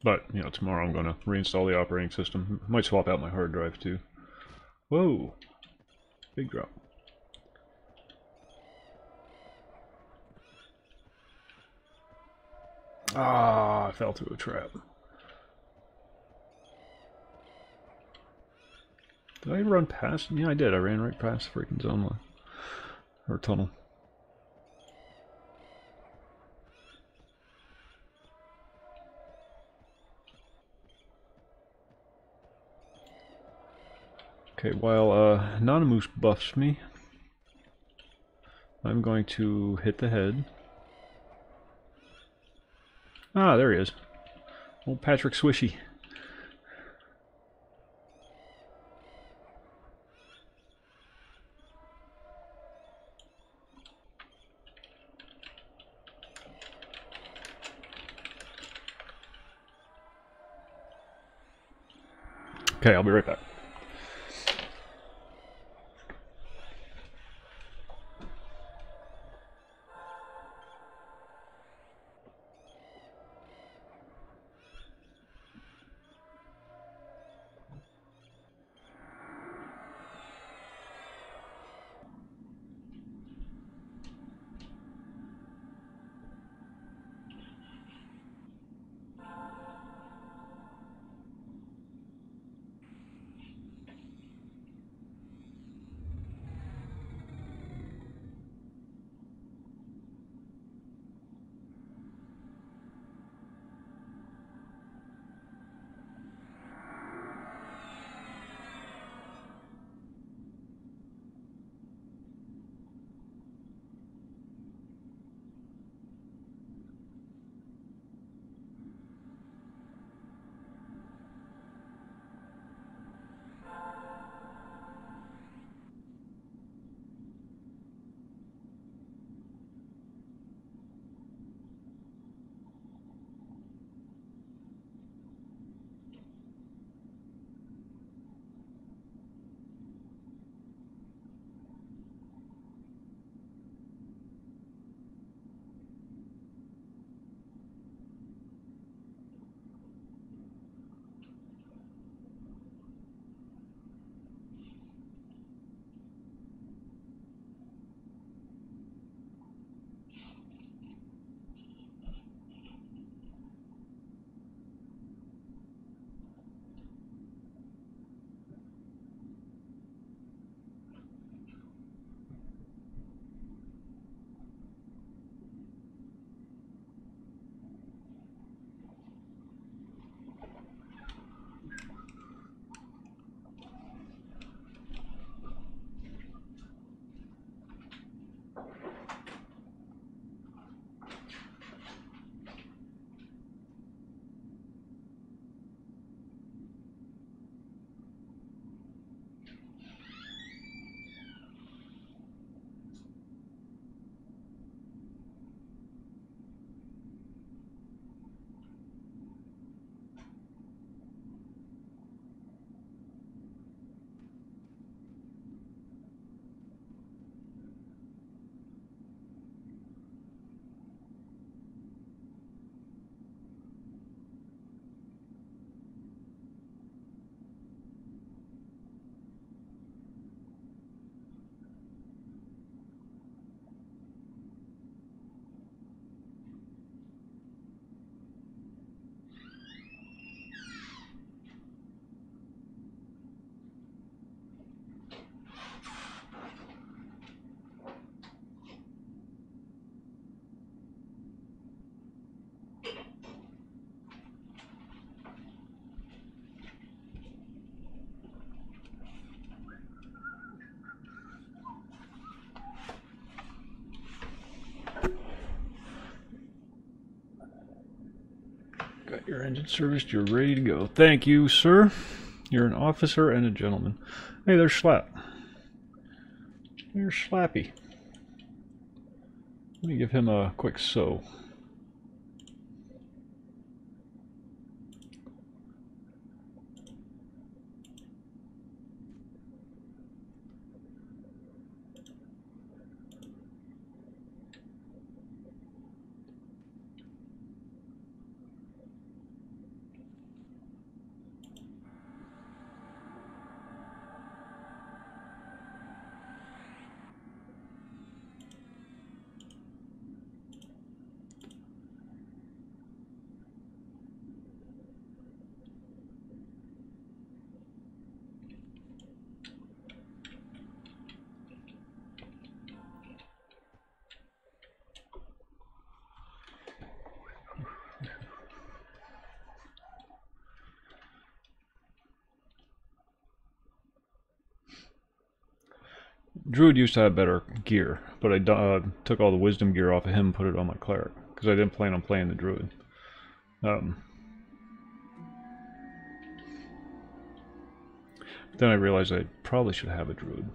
But, you know, tomorrow I'm going to reinstall the operating system. Might swap out my hard drive too. Whoa! Big drop. Ah, I fell through a trap. Did I run past? Yeah, I did. I ran right past the freaking zone line. Or tunnel. Okay, while Anonymous buffs me, I'm going to hit the head. Ah, there he is. Old Patrick Swishy. Okay, I'll be right back. Your engine serviced, you're ready to go. Thank you, sir. You're an officer and a gentleman. Hey, there's Slap. There's Slappy. Let me give him a quick sew. Druid used to have better gear, but I took all the wisdom gear off of him and put it on my cleric, because I didn't plan on playing the druid. Then I realized I probably should have a druid.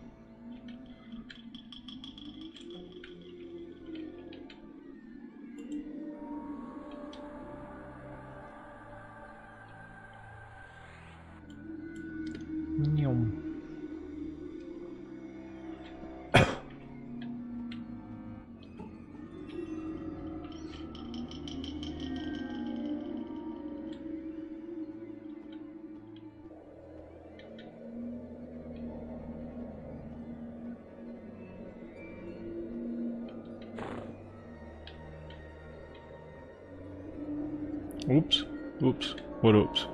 Oops. Oops. What oops?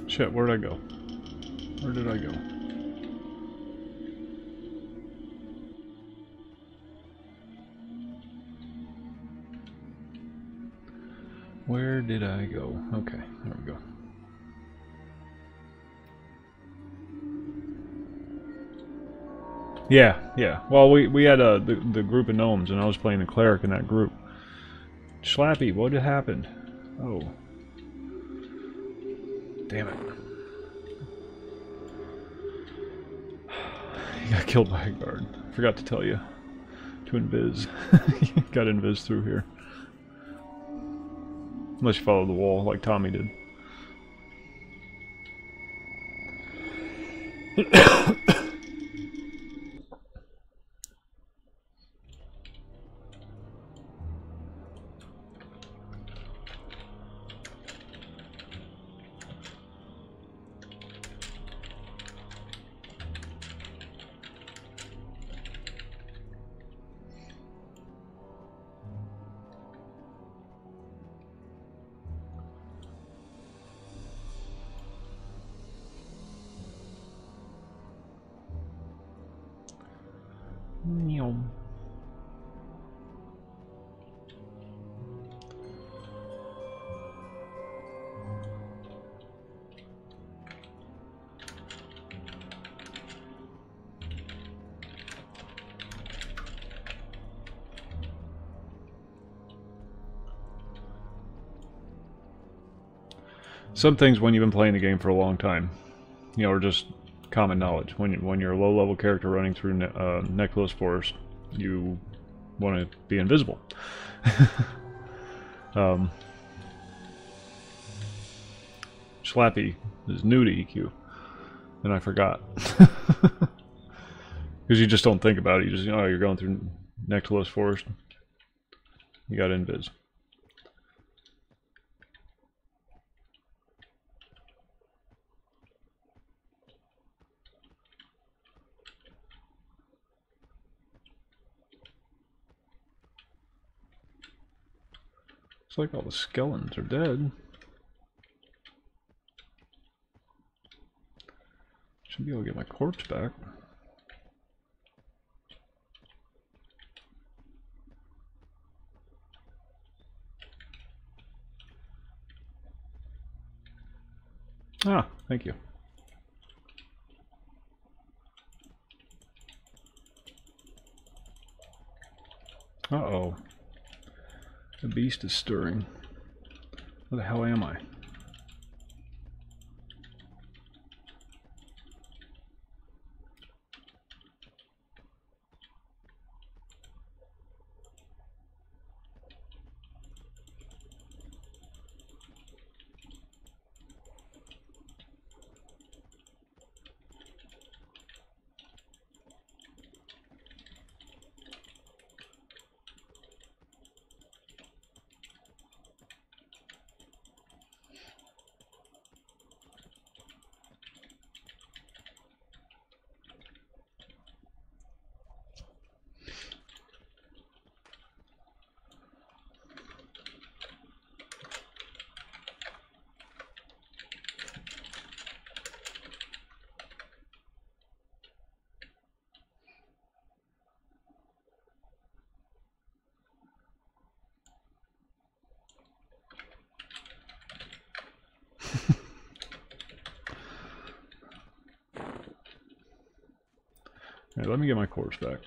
Shit, where'd I go? Where did I go? Where did I go? Okay, there we go. Yeah. Well, we had the group of gnomes, and I was playing the cleric in that group. Slappy, what happened? Oh. Damn it. He got killed by a guard. Forgot to tell you. To invis. Got invis through here. Unless you follow the wall like Tommy did. Some things when you've been playing the game for a long time, you know, are just common knowledge. When you're a low-level character running through Necklace Forest, you want to be invisible. Slappy is new to EQ, and I forgot. Because you just don't think about it. You just, you know, you're going through Necklace Forest. You got invis. It's like all the skeletons are dead. Should be able to get my corpse back. Ah, thank you. Uh-oh. The beast is stirring. Where the hell am I? Alright, let me get my corpse back.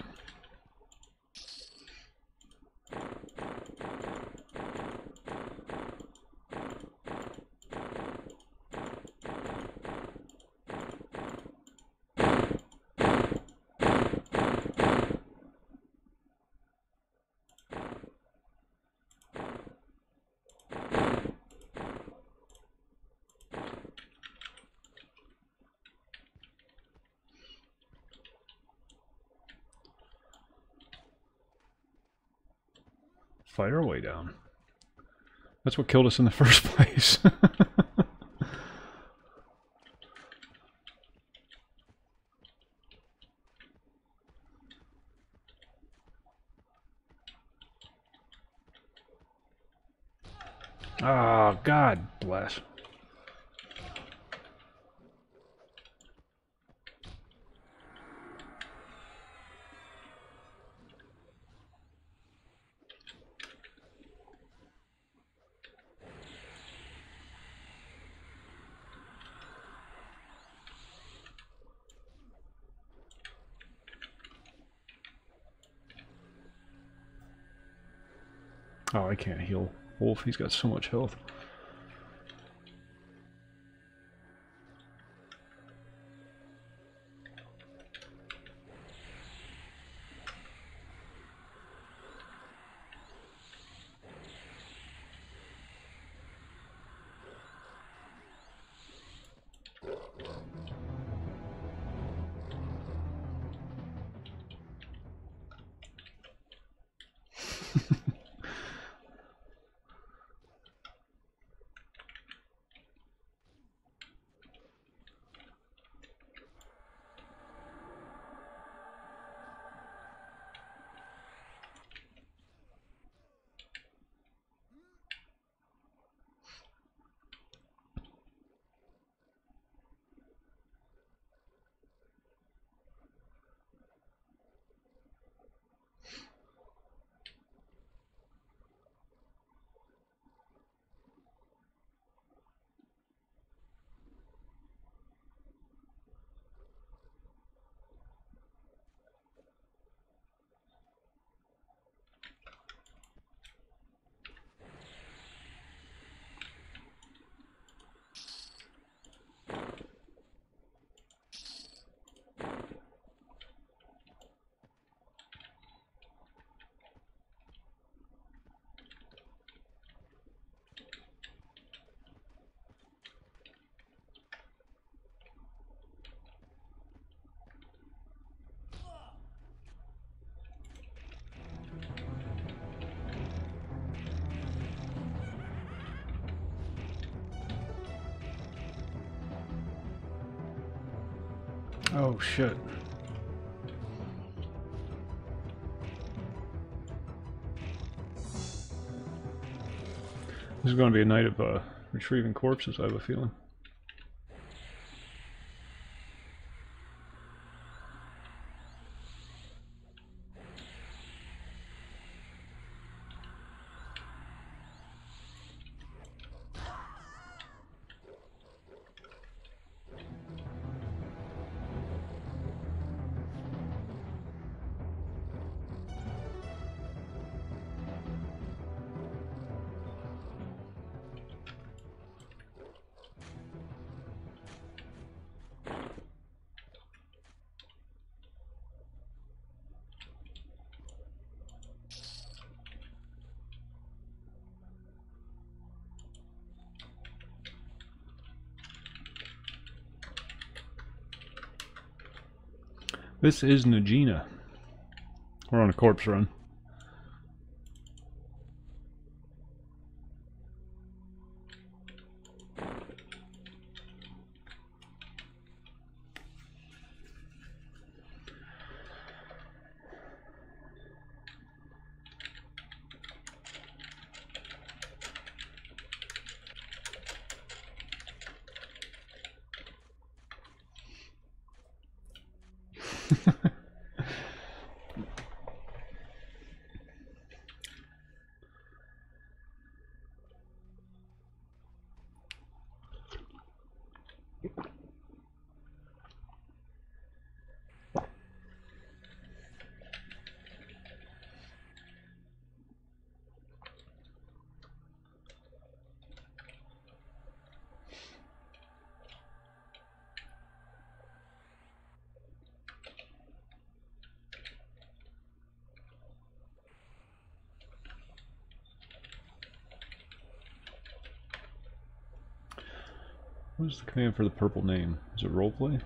Fight our way down. That's what killed us in the first place. Oh, God bless. Oh, I can't heal Wolf. He's got so much health. Oh shit. This is going to be a night of retrieving corpses, I have a feeling. This is Najina. We're on a corpse run. What is the command for the purple name? Is it roleplay?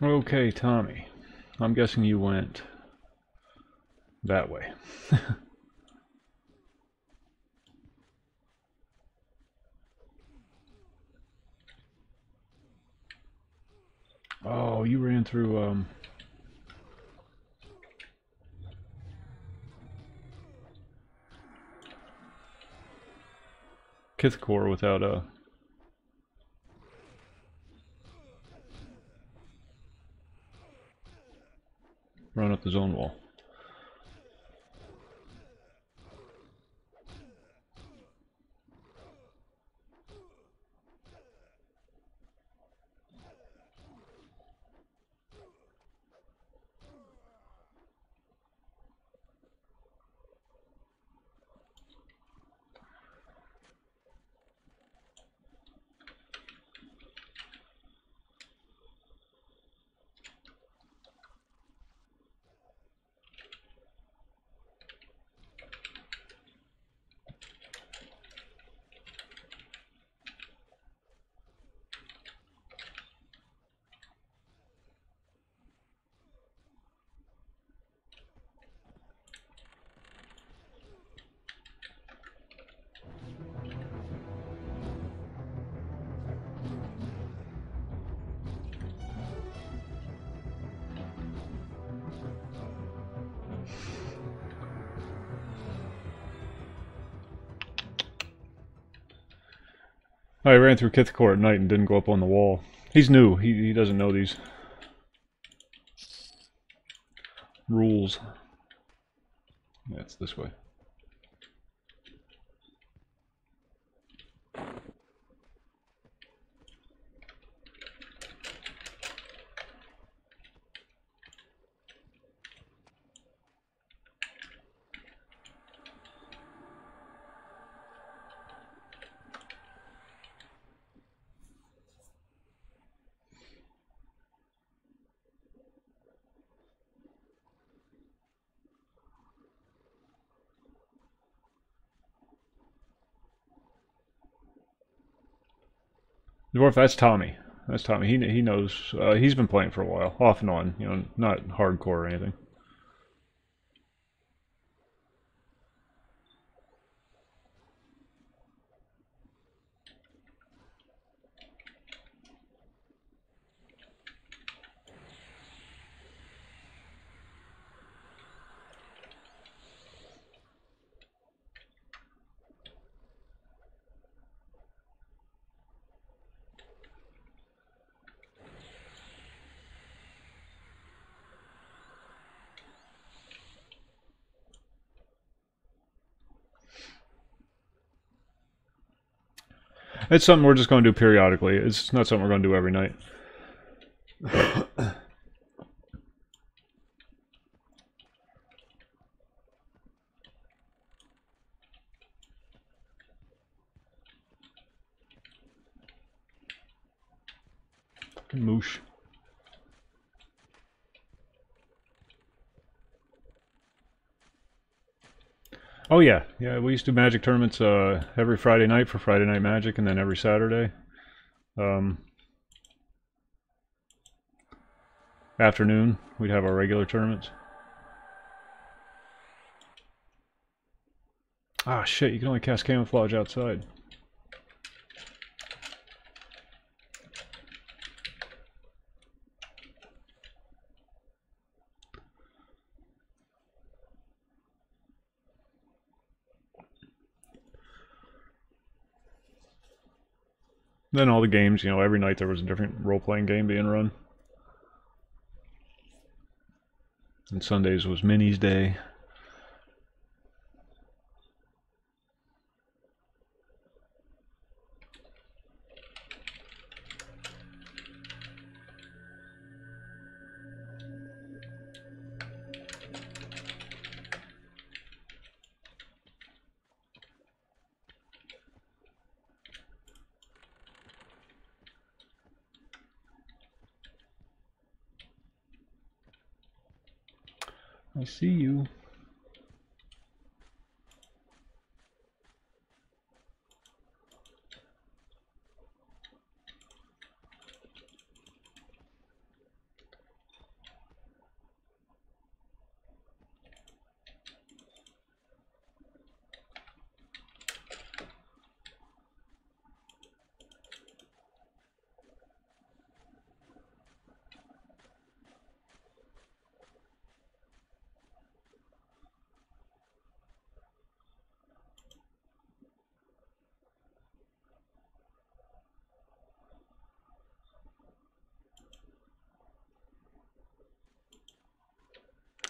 Okay, Tommy. I'm guessing you went that way. Oh, you ran through, Kithcore without, run up the zone wall. I ran through Kithcore at night and didn't go up on the wall. He's new. He doesn't know these rules. Yeah, it's this way. Dwarf, that's Tommy. That's Tommy. He knows. He's been playing for a while, off and on. You know, not hardcore or anything. It's something we're just going to do periodically. It's not something we're going to do every night. Fucking moosh. Oh yeah, yeah. We used to do magic tournaments every Friday night for Friday Night Magic, and then every Saturday afternoon we'd have our regular tournaments. Ah shit! You can only cast camouflage outside. Then all the games, you know, every night there was a different role-playing game being run. And Sundays was Minis Day. I see you.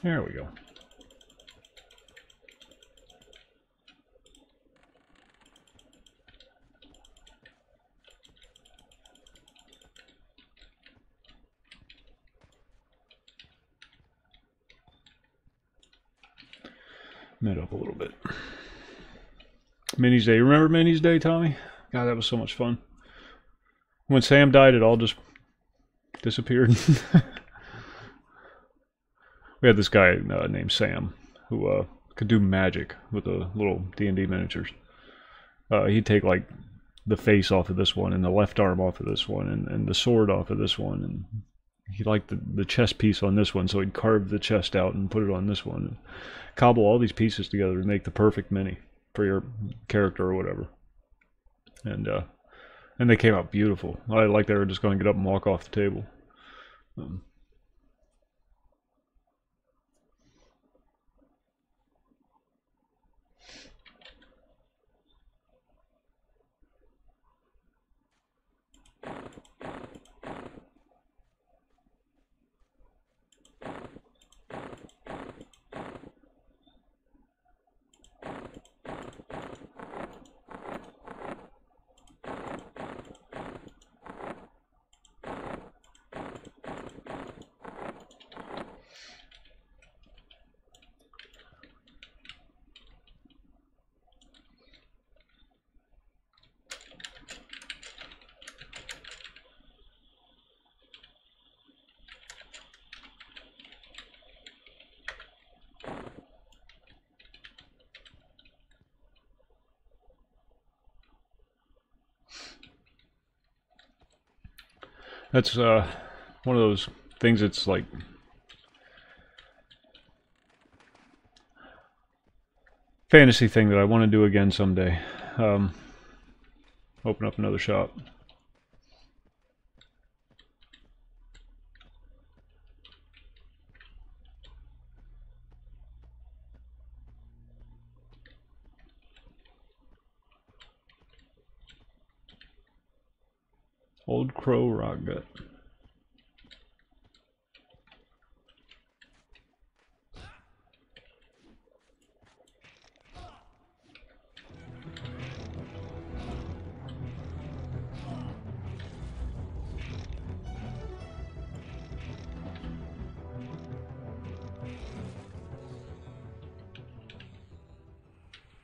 There we go. Mid up a little bit. Minis Day. Remember Minis Day, Tommy? God, that was so much fun. When Sam died, it all just disappeared. We had this guy named Sam who could do magic with the little D&D miniatures. He'd take like the face off of this one and the left arm off of this one and the sword off of this one, and he liked the chest piece on this one, so he'd carve the chest out and put it on this one and cobble all these pieces together to make the perfect mini for your character or whatever. And they came out beautiful. Like they were just going to get up and walk off the table. That's one of those things that's like fantasy thing that I want to do again someday. Open up another shop. Old Crow Rock Gut.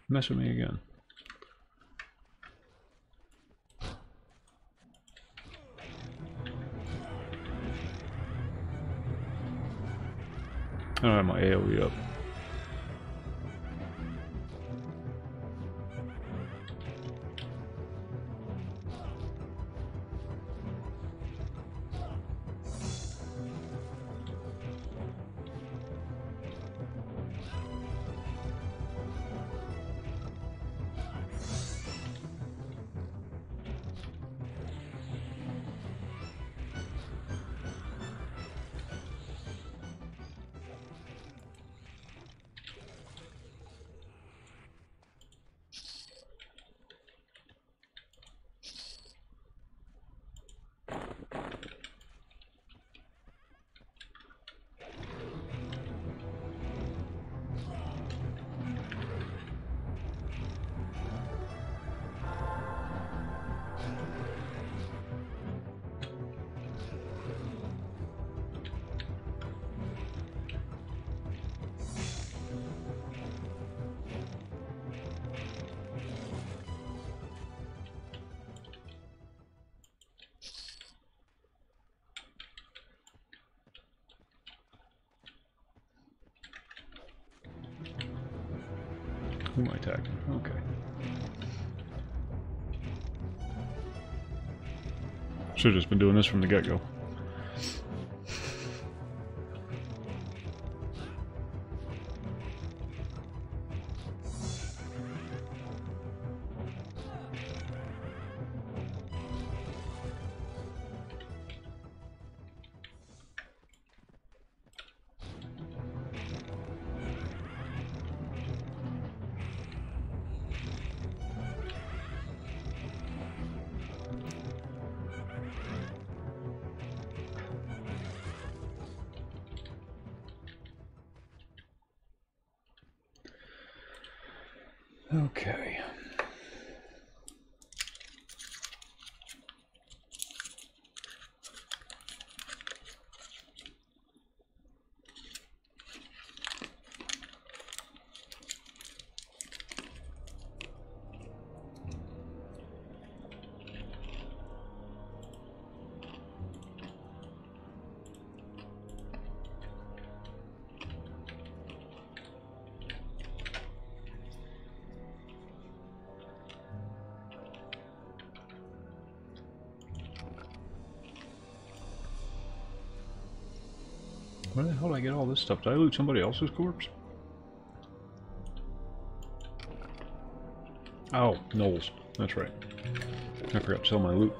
Mess with me again. I don't have my AoE up. Who am I attacking? Okay. Should have just been doing this from the get-go. Okay. Where the hell did I get all this stuff? Did I loot somebody else's corpse? Oh, Knowles. That's right. I forgot to sell my loot.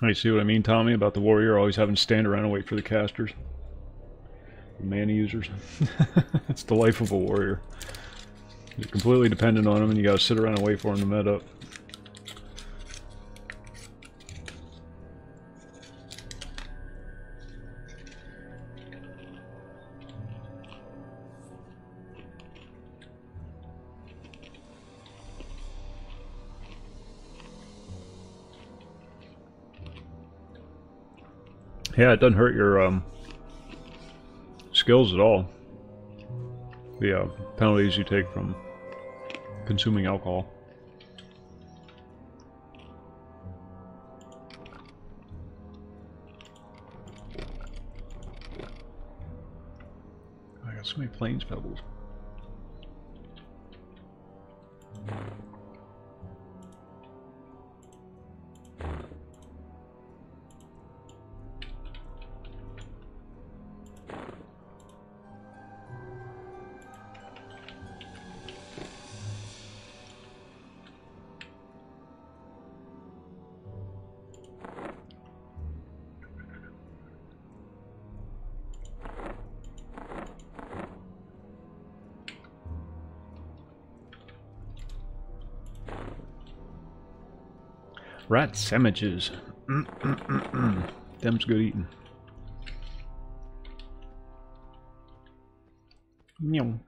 You see what I mean, Tommy, about the warrior always having to stand around and wait for the casters? mana users. It's the life of a warrior. You're completely dependent on them, and you gotta sit around and wait for them to med up. Yeah, it doesn't hurt your skills at all. The penalties you take from consuming alcohol. I got so many plains pebbles. Rat sandwiches. Them's good eating. Meow.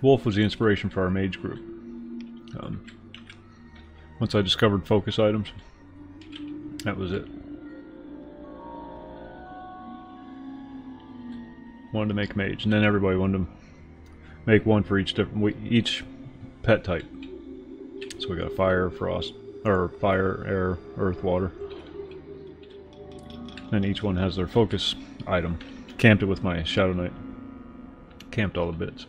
Wolf was the inspiration for our mage group. Once I discovered focus items, that was it. Wanted to make mage, and then everybody wanted to make one for each pet type. So we got fire, frost, or fire, air, earth, water. And each one has their focus item. Camped it with my Shadow Knight. Camped all the bits.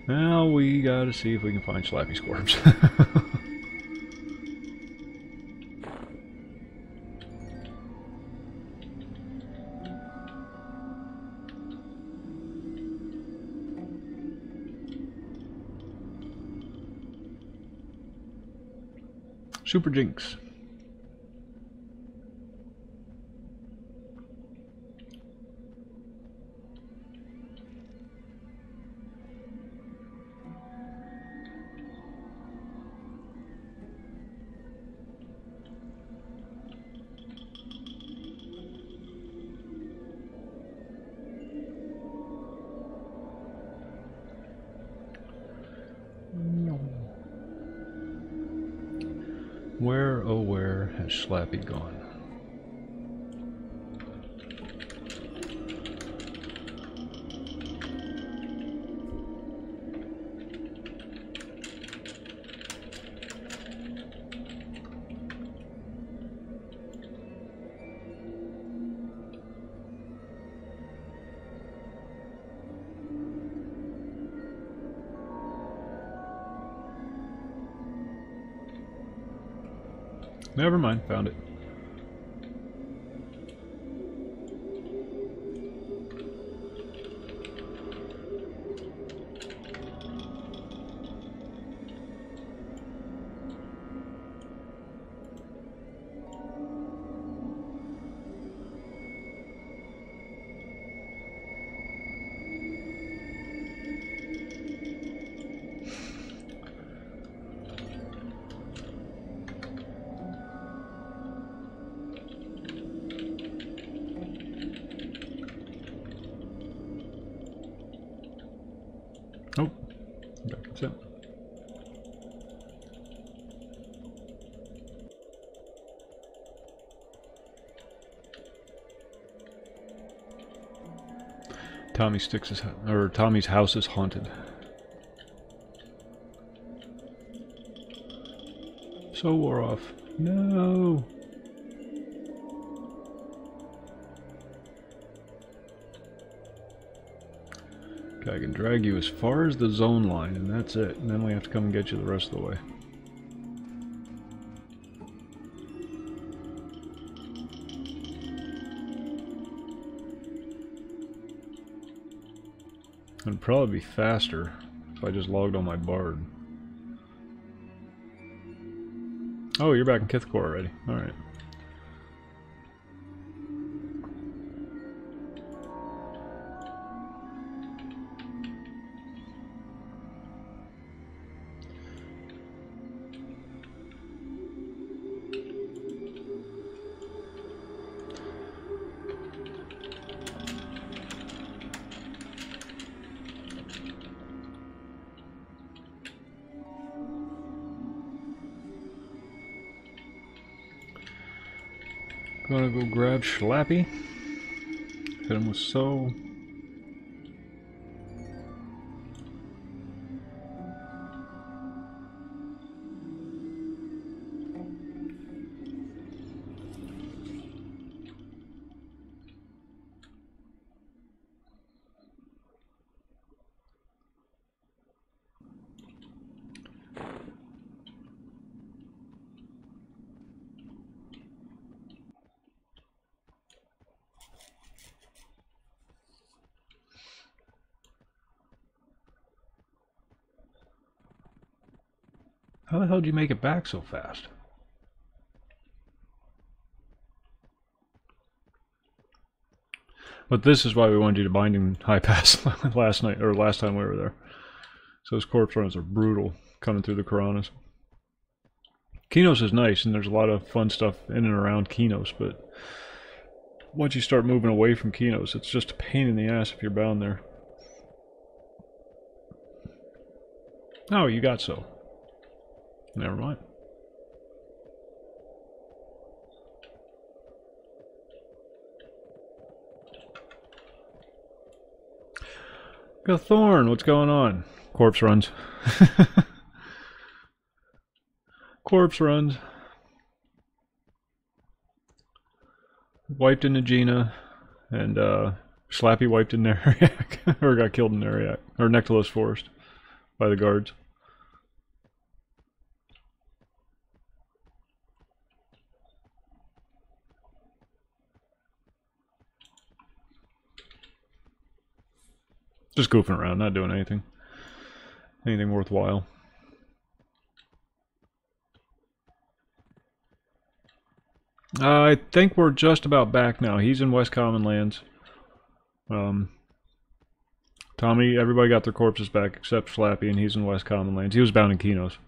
Now we gotta see if we can find Slappy Squirms. Super Jinx. Has Slappy gone? Never mind, found it. Oh, that's it. Tommy's house is haunted. So wore off. No. Okay, I can drag you as far as the zone line, and that's it. And then we have to come and get you the rest of the way. It'd probably be faster if I just logged on my bard. Oh, you're back in Kithcore already. Alright. Gonna go grab Schlappy. Hit him with so. How the hell did you make it back so fast? But this is why we wanted you to bind him high pass last night, or last time we were there. So those corpse runs are brutal coming through the Karanas. Kinos is nice, and there's a lot of fun stuff in and around Kinos, but once you start moving away from Kinos, it's just a pain in the ass if you're bound there. Oh, you got so. Never mind. Gathorn, what's going on? Corpse runs. Corpse runs. Wiped in Nagina, and Slappy wiped in Neriak, or got killed in Neriak, or Nectalos Forest by the guards. Just goofing around, not doing anything worthwhile. I think we're just about back now. He's in West Common Lands. Tommy, everybody got their corpses back except Slappy, and he's in West Common Lands. He was bound in Kinos.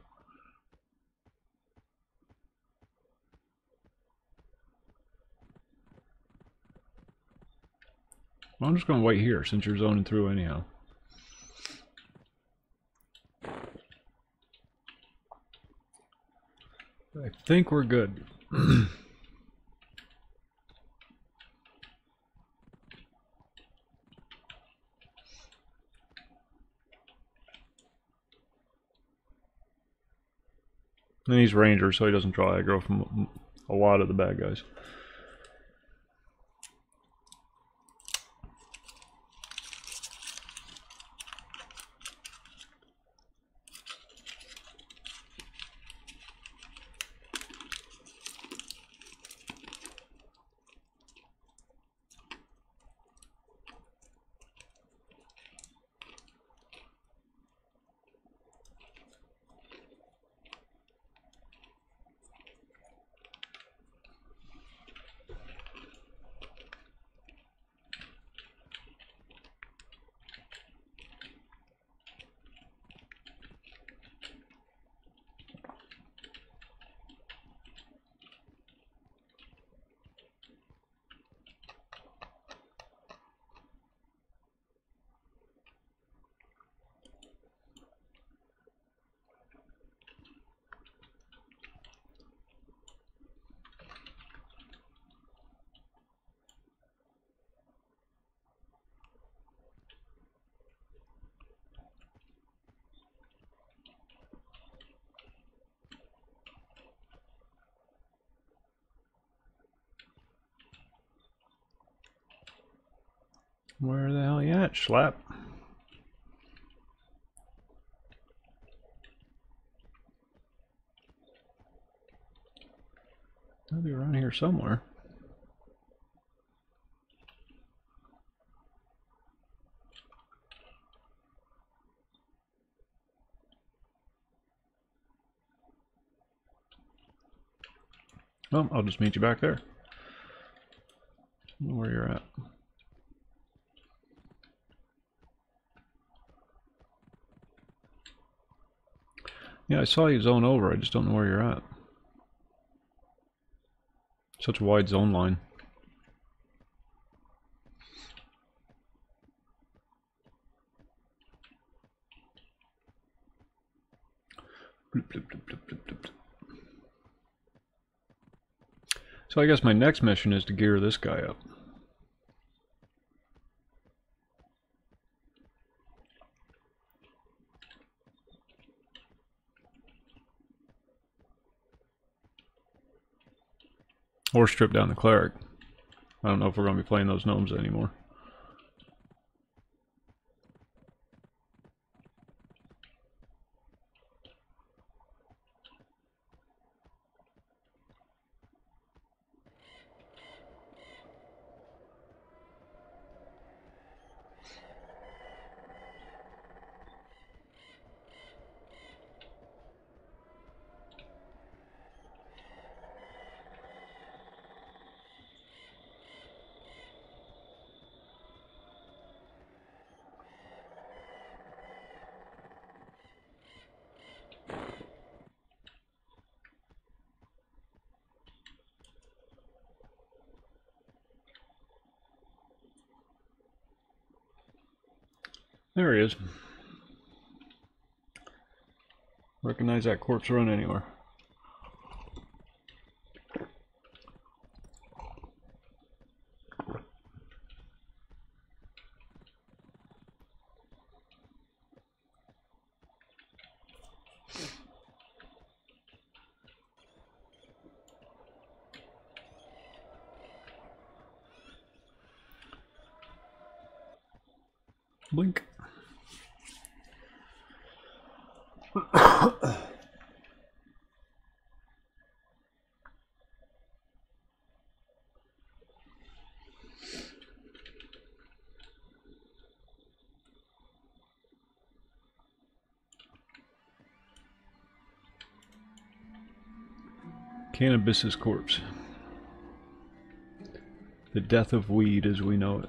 Well, I'm just going to wait here since you're zoning through anyhow. I think we're good. And he's ranger, so he doesn't draw aggro from a lot of the bad guys. Where the hell you at, Schlapp? I'll be around here somewhere. Well, I'll just meet you back there. I don't know where you're at. Yeah, I saw you zone over, I just don't know where you're at. Such a wide zone line. Bloop, bloop, bloop, bloop, bloop, bloop. So I guess my next mission is to gear this guy up. Or strip down the cleric. I don't know if we're going to be playing those gnomes anymore. There he is. Recognize that corpse run anywhere. Blink. Cannabis's corpse. The death of weed as we know it.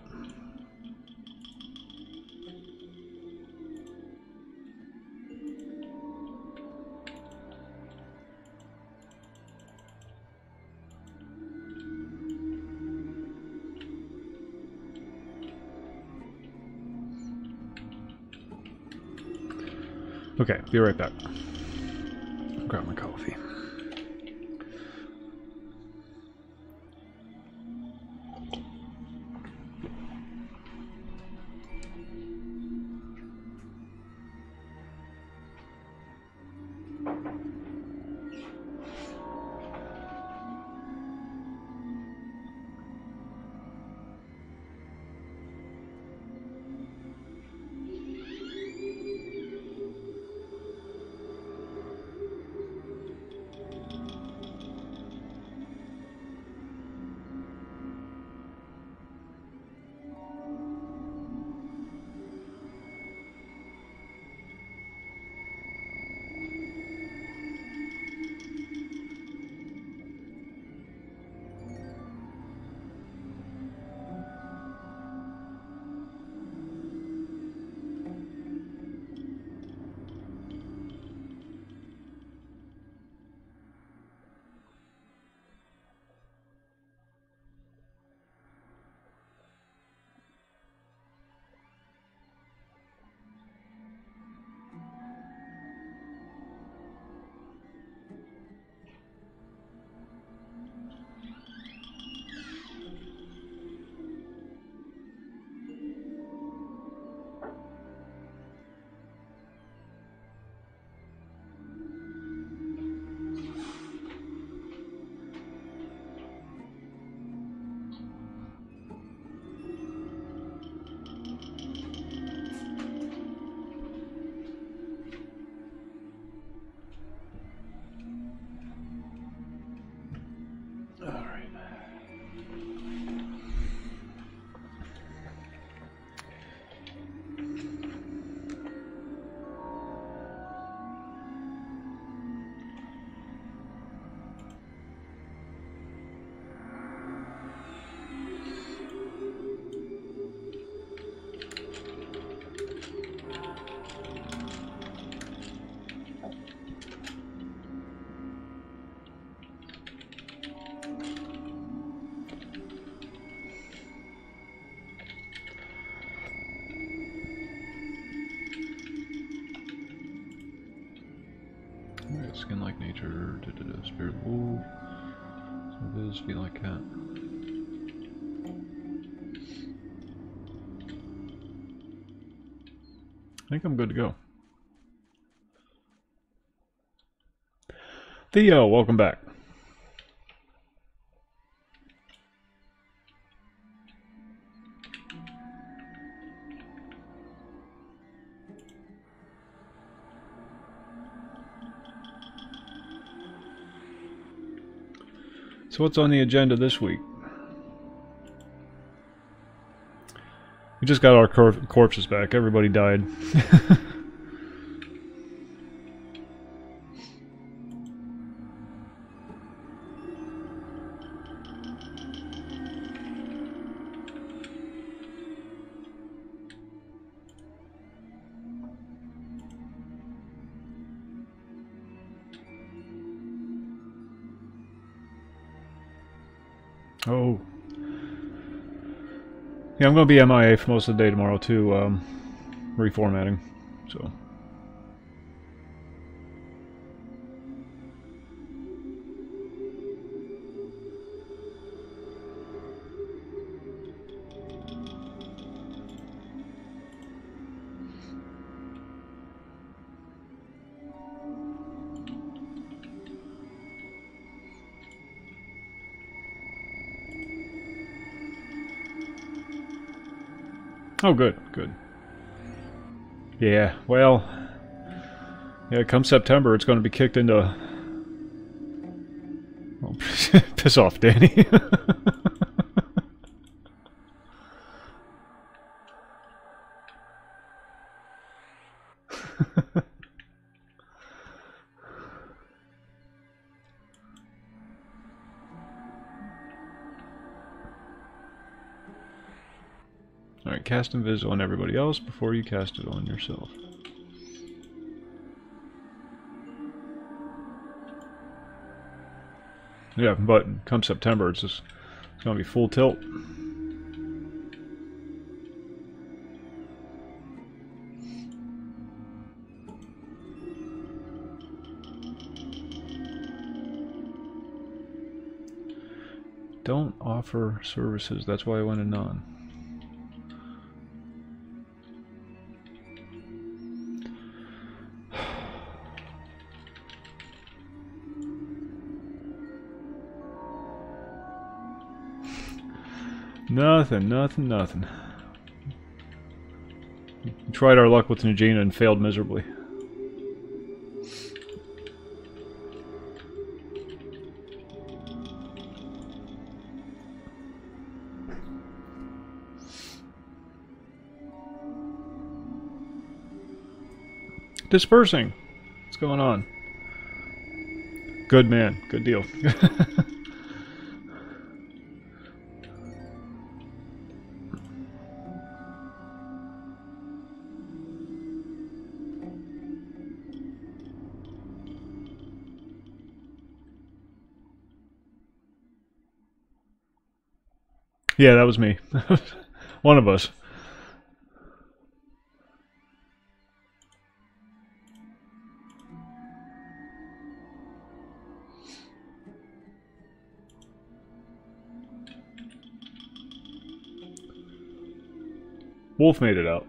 Okay, be right back. Grab my coffee. nature, spirit wolf, this feel like cat. I think I'm good to go. Theo, welcome back. So what's on the agenda this week? We just got our corpses back. Everybody died. Oh. Yeah, I'm going to be MIA for most of the day tomorrow too, reformatting, so. Oh, good, good. Yeah, well, yeah, come September, it's going to be kicked into... Oh, piss off, Danny. Alright, cast Invis on everybody else before you cast it on yourself. Yeah, but come September, it's going to be full tilt. Don't offer services, that's why I went in non. Nothing. We tried our luck with Nagina and failed miserably. Dispersing. What's going on? Good man. Good deal. Yeah, that was me. One of us. Wolf made it out.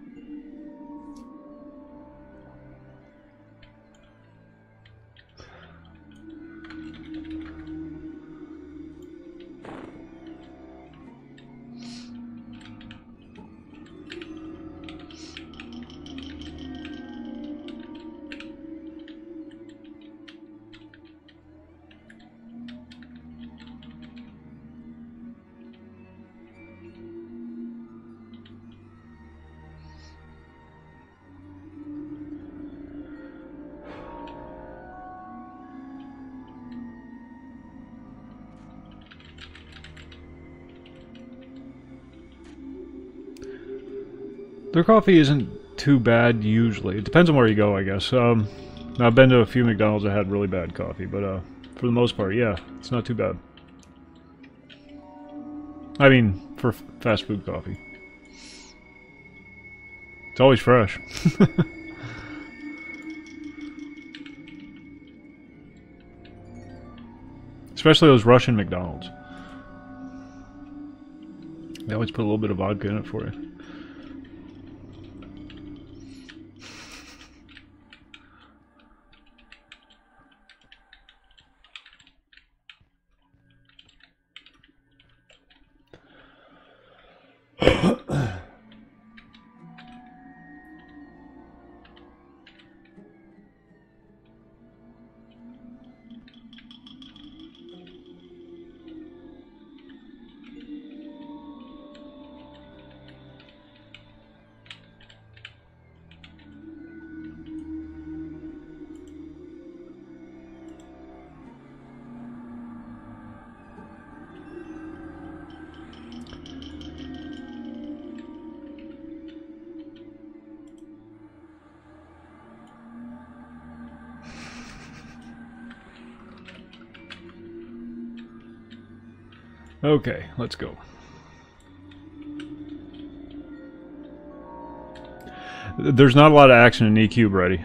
Their coffee isn't too bad usually. It depends on where you go, I guess. I've been to a few McDonald's that had really bad coffee, but for the most part, yeah, it's not too bad. I mean, for fast food coffee. It's always fresh. Especially those Russian McDonald's. They always put a little bit of vodka in it for you. Okay, let's go. There's not a lot of action in E-Cube, ready.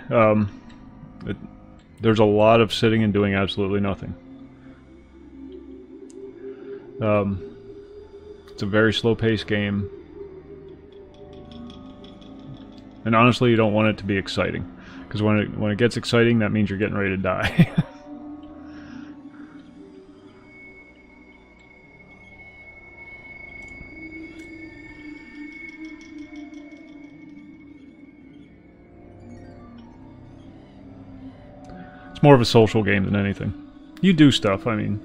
There's a lot of sitting and doing absolutely nothing. It's a very slow-paced game. And honestly, you don't want it to be exciting. Because when it gets exciting, that means you're getting ready to die. More of a social game than anything. You do stuff, I mean,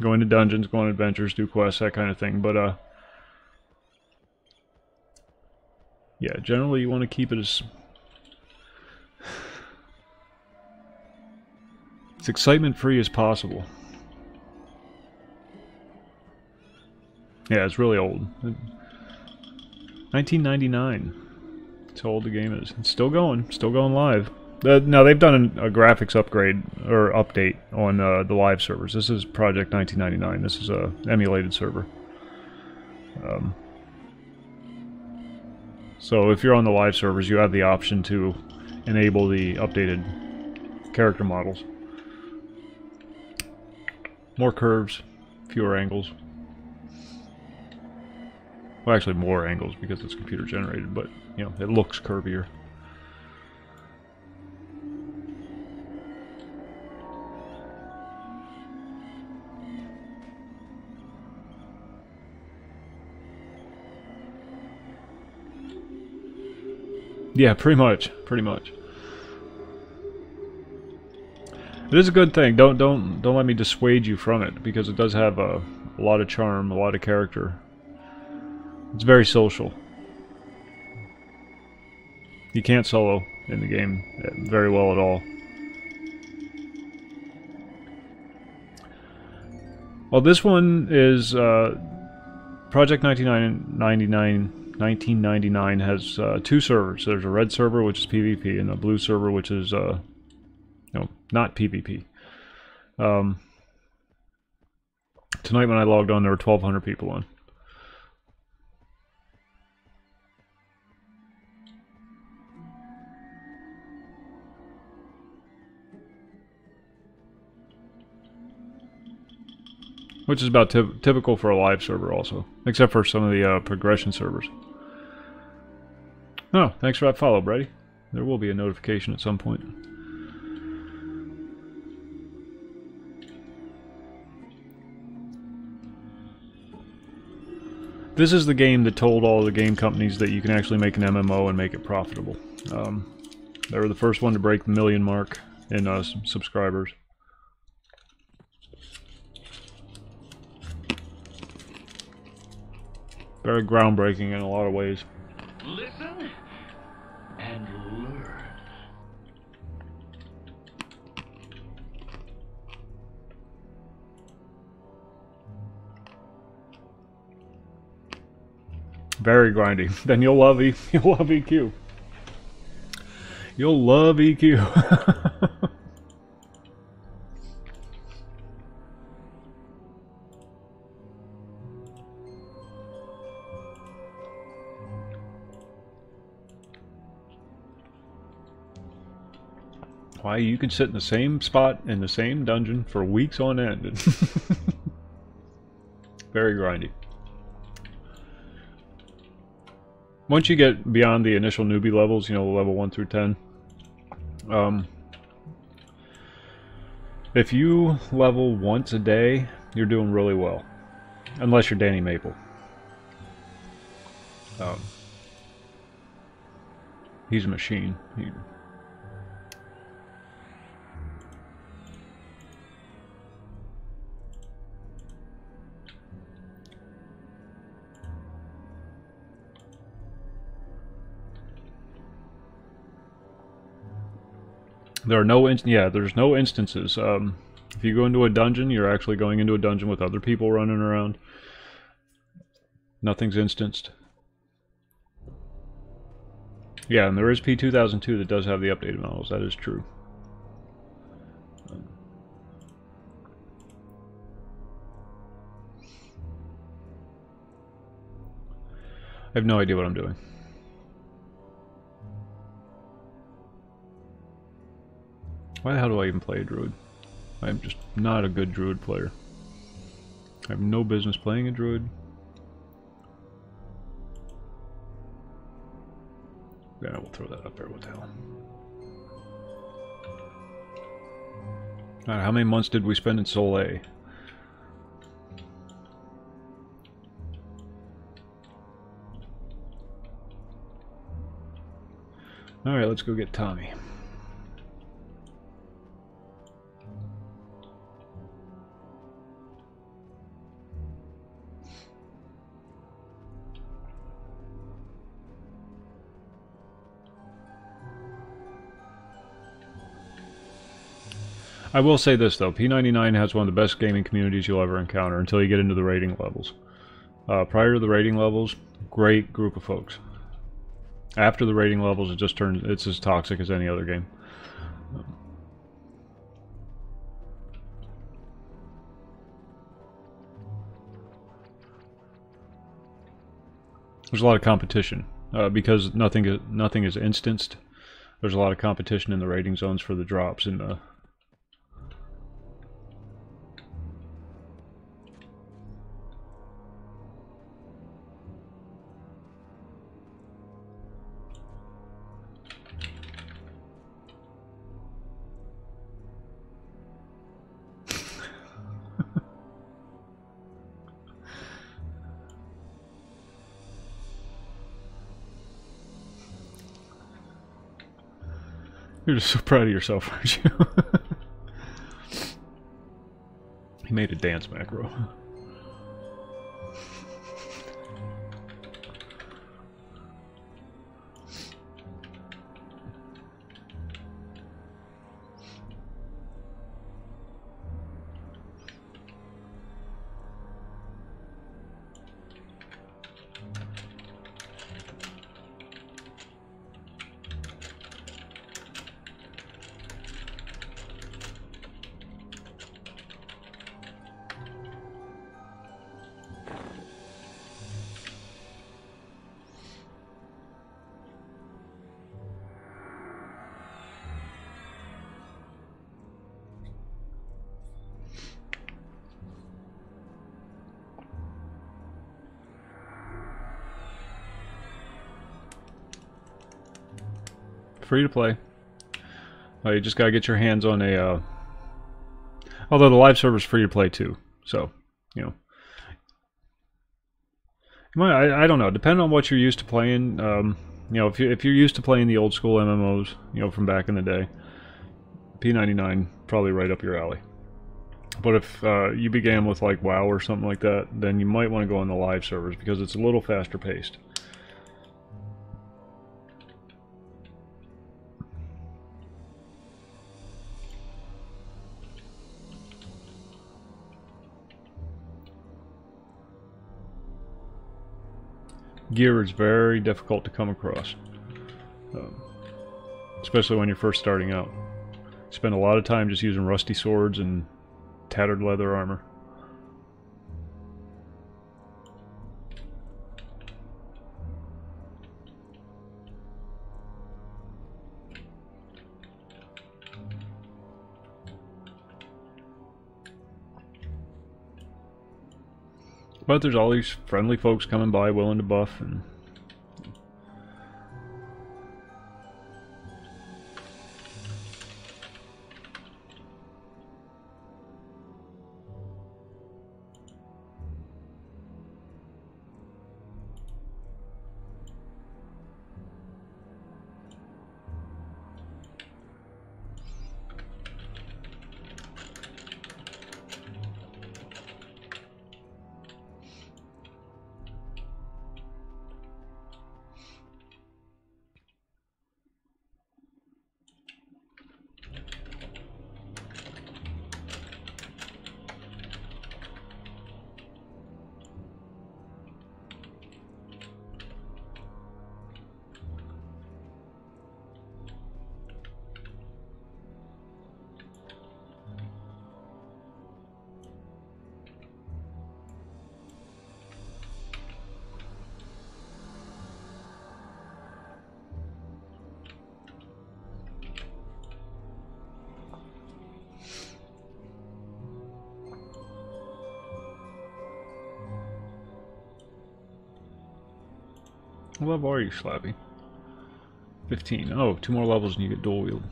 go into dungeons, go on adventures, do quests, that kind of thing, but, yeah, generally you want to keep it as excitement-free as possible. Yeah, it's really old. 1999. That's how old the game is. It's still going live. No, they've done a graphics upgrade or update on the live servers. This is Project 1999. This is a emulated server. So if you're on the live servers, you have the option to enable the updated character models. More curves, fewer angles. Well, actually more angles because it's computer generated, but you know, it looks curvier. Yeah, pretty much. It is a good thing. Don't let me dissuade you from it, because it does have a lot of charm, a lot of character. It's very social. You can't solo in the game very well at all. Well, this one is Project 1999 has two servers. There's a red server, which is PvP, and a blue server, which is no, not PvP. Tonight when I logged on, there were 1,200 people on. Which is about typical for a live server also. Except for some of the progression servers. Oh, thanks for that follow, Brady. There will be a notification at some point. This is the game that told all the game companies that you can actually make an MMO and make it profitable. They were the first one to break the 1 million mark in subscribers. Very groundbreaking in a lot of ways. Listen and learn. Very grindy. Then you'll love EQ. You'll love EQ. why you can sit in the same spot in the same dungeon for weeks on end. Very grindy. Once you get beyond the initial newbie levels, you know, level 1 through 10, if you level once a day, you're doing really well. Unless you're Danny Maple. He's a machine. There are no there's no instances. If you go into a dungeon, you're actually going into a dungeon with other people running around. Nothing's instanced. Yeah, and there is P2002 that does have the updated models. That is true. I have no idea what I'm doing. Why the hell do I even play a druid? I'm just not a good druid player. I have no business playing a druid. Yeah, we'll throw that up there. What the hell? Alright, how many months did we spend in Soleil? Alright, let's go get Tommy. I will say this though, P99 has one of the best gaming communities you'll ever encounter until you get into the rating levels. Prior to the rating levels, great group of folks. After the rating levels, it's as toxic as any other game. There's a lot of competition because nothing is instanced. There's a lot of competition in the rating zones for the drops in the. You're just so proud of yourself, aren't you? He made a dance macro. Free to play. You just gotta get your hands on a. Although the live server's free to play too, so you know. I don't know. Depending on what you're used to playing, you know, if you're used to playing the old school MMOs, you know, from back in the day, P99 probably right up your alley. But if you began with like WoW or something like that, then you might want to go on the live servers because it's a little faster paced. Gear is very difficult to come across, especially when you're first starting out. Spend a lot of time just using rusty swords and tattered leather armor. But there's all these friendly folks coming by willing to buff, and what level are you, Slappy? 15. Oh, 2 more levels and you get dual wield.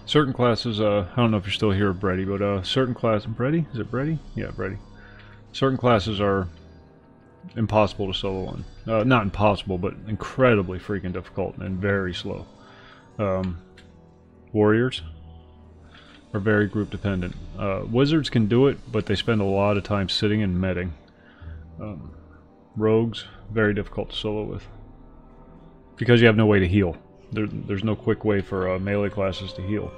Certain classes, I don't know if you're still here, Brady, but certain classes, Brady? Is it Brady? Yeah, Brady. Certain classes are impossible to solo on. Not impossible, but incredibly freaking difficult and very slow. Warriors are very group dependent. Wizards can do it, but they spend a lot of time sitting and medding. Rogues, very difficult to solo with. Because you have no way to heal. There's no quick way for melee classes to heal.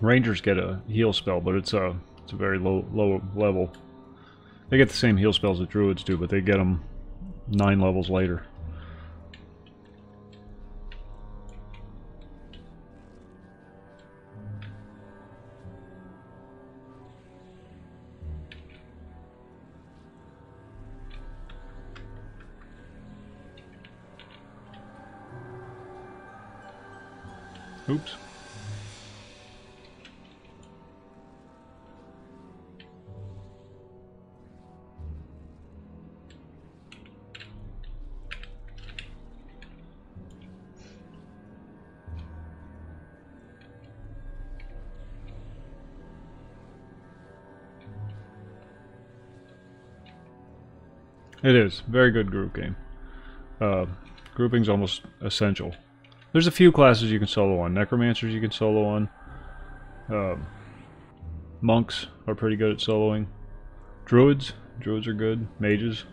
Rangers get a heal spell, but it's a very low level. They get the same heal spells that druids do, but they get them 9 levels later. Oops. It is. Very good group game. Grouping's almost essential. There's a few classes you can solo on. Necromancers you can solo on. Monks are pretty good at soloing. Druids are good. Mages.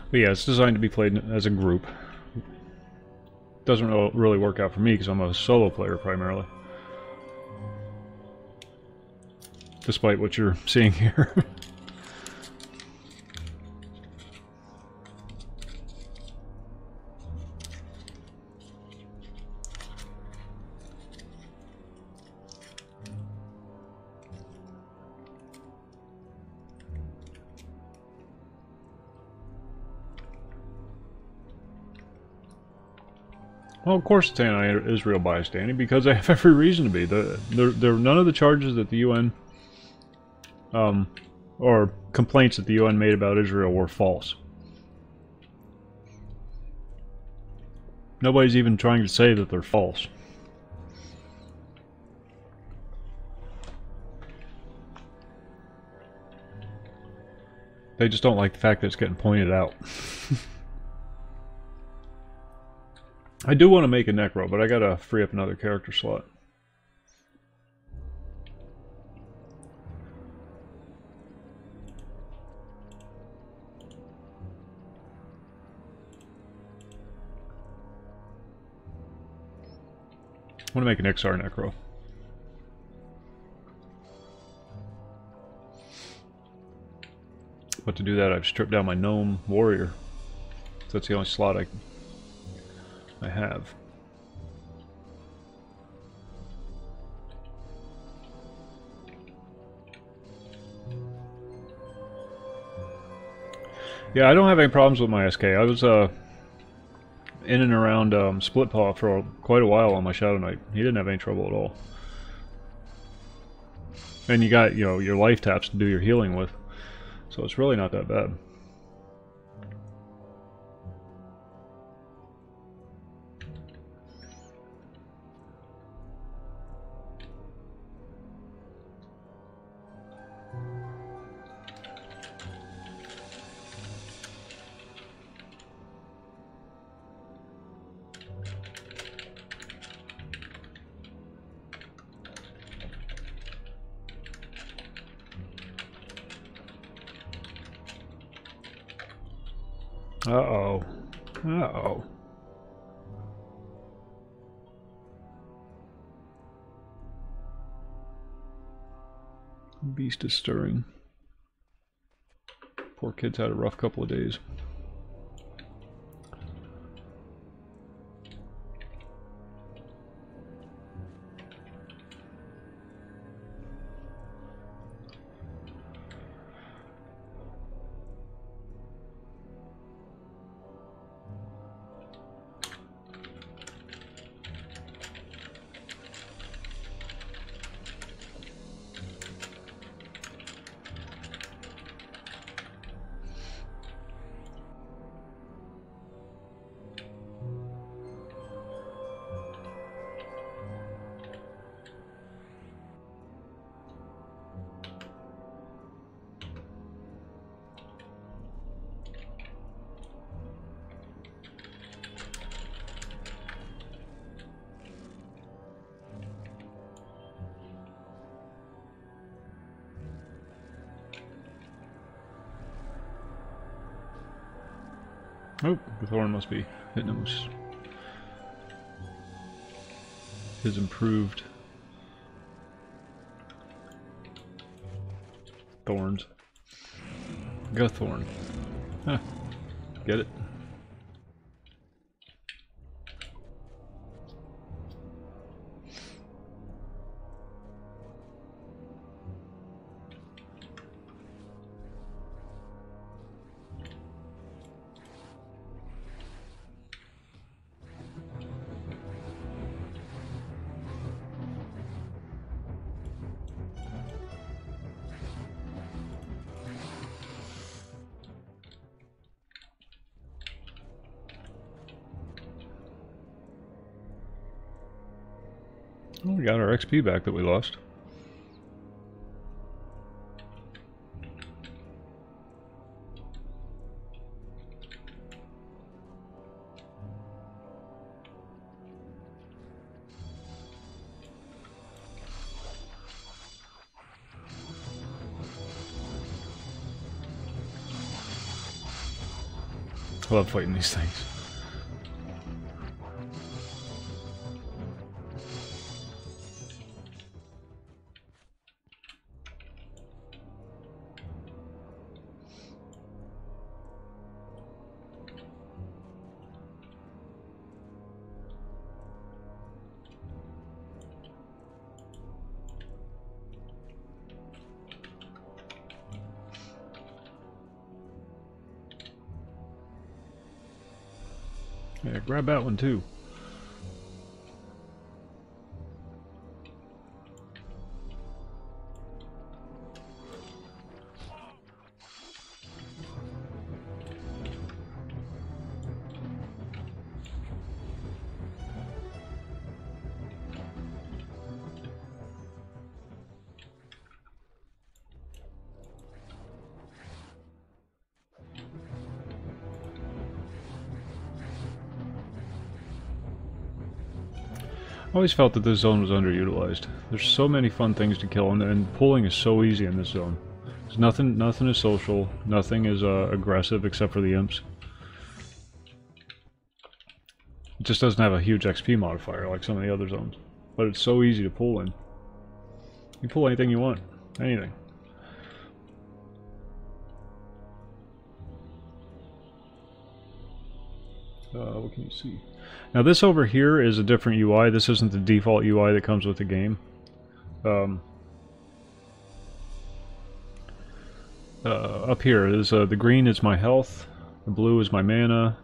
But yeah, it's designed to be played as a group. Doesn't really work out for me because I'm a solo player primarily. Despite what you're seeing here. Well, of course it's anti-Israel bias, Danny, because they have every reason to be. None of the charges that the UN or complaints that the UN made about Israel were false. Nobody's even trying to say that they're false. They just don't like the fact that it's getting pointed out. I do want to make a Necro, but I gotta free up another character slot. I want to make an XR Necro. But to do that, I've stripped down my Gnome Warrior. So that's the only slot I have. Yeah, I don't have any problems with my SK. I was in and around Splitpaw for quite a while on my Shadow Knight. He didn't have any trouble at all. And you got, you know, your life taps to do your healing with. So it's really not that bad. Uh-oh. Uh-oh. Beast is stirring. Poor kid's had a rough couple of days. Oh, Gathorn must be hitting him with his improved thorns. Gathorn. Huh. Get it? Oh, we got our XP back that we lost. I love fighting these things. Yeah, grab that one too. always felt that this zone was underutilized. There's so many fun things to kill, and pulling is so easy in this zone. There's nothing is social, nothing is aggressive except for the imps. It just doesn't have a huge XP modifier like some of the other zones. But it's so easy to pull in. You pull anything you want. Anything. What can you see? Now this over here is a different UI. This isn't the default UI that comes with the game. Up here is the green is my health, the blue is my mana,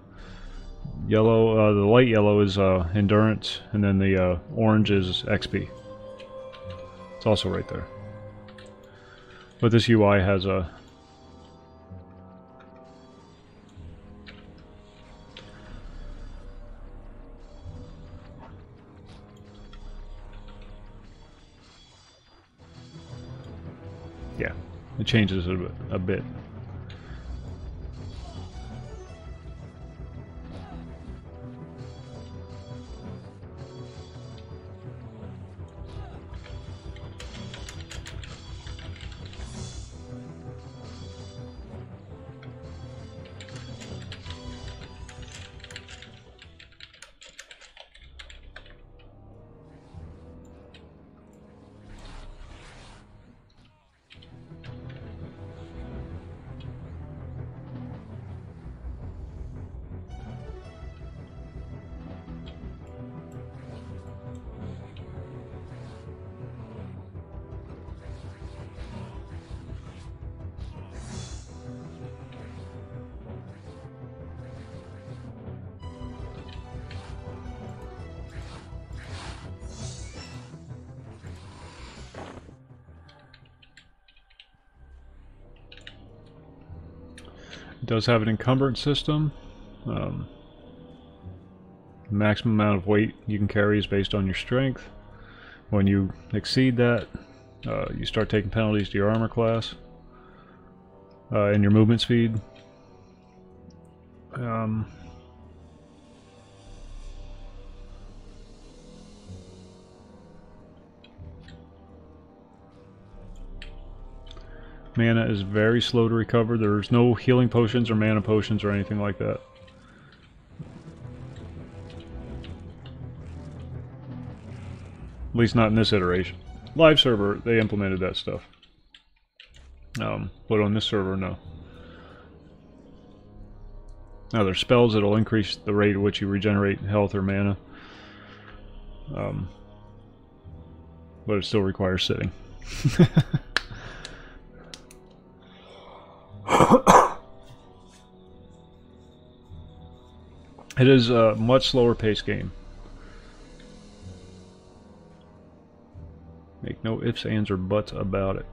yellow, the light yellow is endurance, and then the orange is XP. It's also right there. But this UI has a it changes it a bit. It does have an encumbrance system. Maximum amount of weight you can carry is based on your strength. When you exceed that, you start taking penalties to your armor class and your movement speed. Mana is very slow to recover. There's no healing potions or mana potions or anything like that. At least not in this iteration. Live server, they implemented that stuff. But on this server, no. Now there's spells that'll increase the rate at which you regenerate health or mana. But it still requires sitting. It is a much slower paced game. Make no ifs, ands, or buts about it.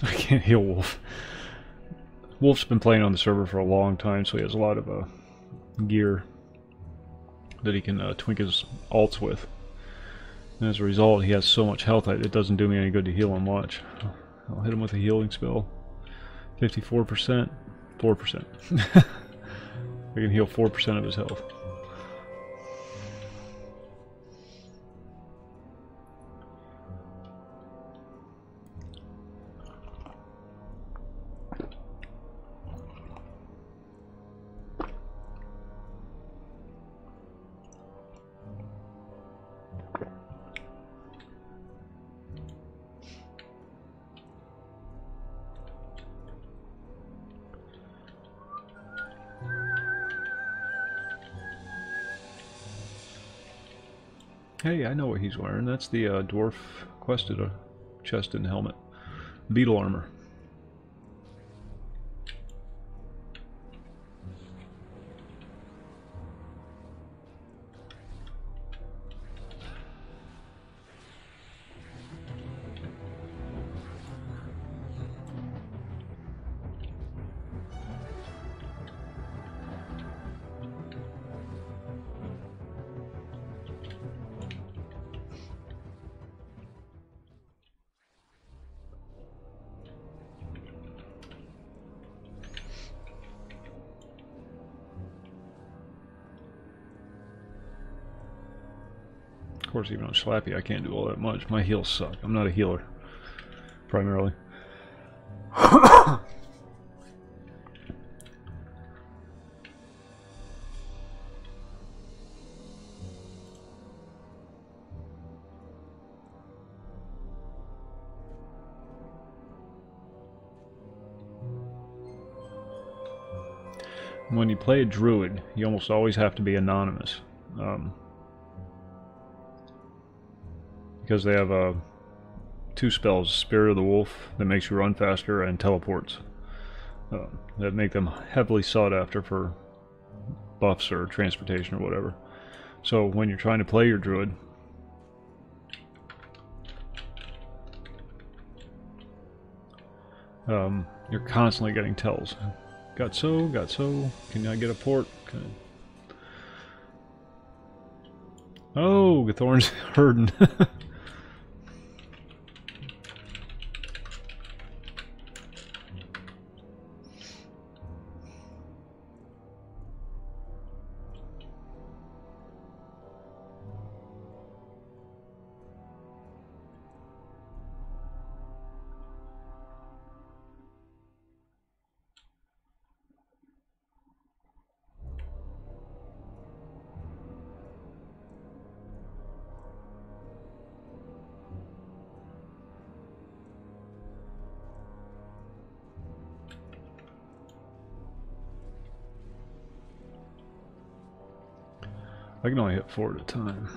I can't heal Wolf. Wolf's been playing on the server for a long time, so he has a lot of gear. that he can twink his alts with. And as a result, he has so much health that it doesn't do me any good to heal him. Watch. I'll hit him with a healing spell. 54%, 4%. I can heal 4% of his health. Hey, I know what he's wearing. That's the dwarf quested chest and helmet. Beetle armor. Of course, even on Slappy, I can't do all that much. My heals suck. I'm not a healer, primarily. When you play a druid, you almost always have to be anonymous. Because they have two spells, Spirit of the Wolf, that makes you run faster, and Teleports, that make them heavily sought after for buffs or transportation or whatever. So when you're trying to play your druid, you're constantly getting tells. Got so, can I get a port? Oh, Gathorn's herding. I can only hit 4 at a time.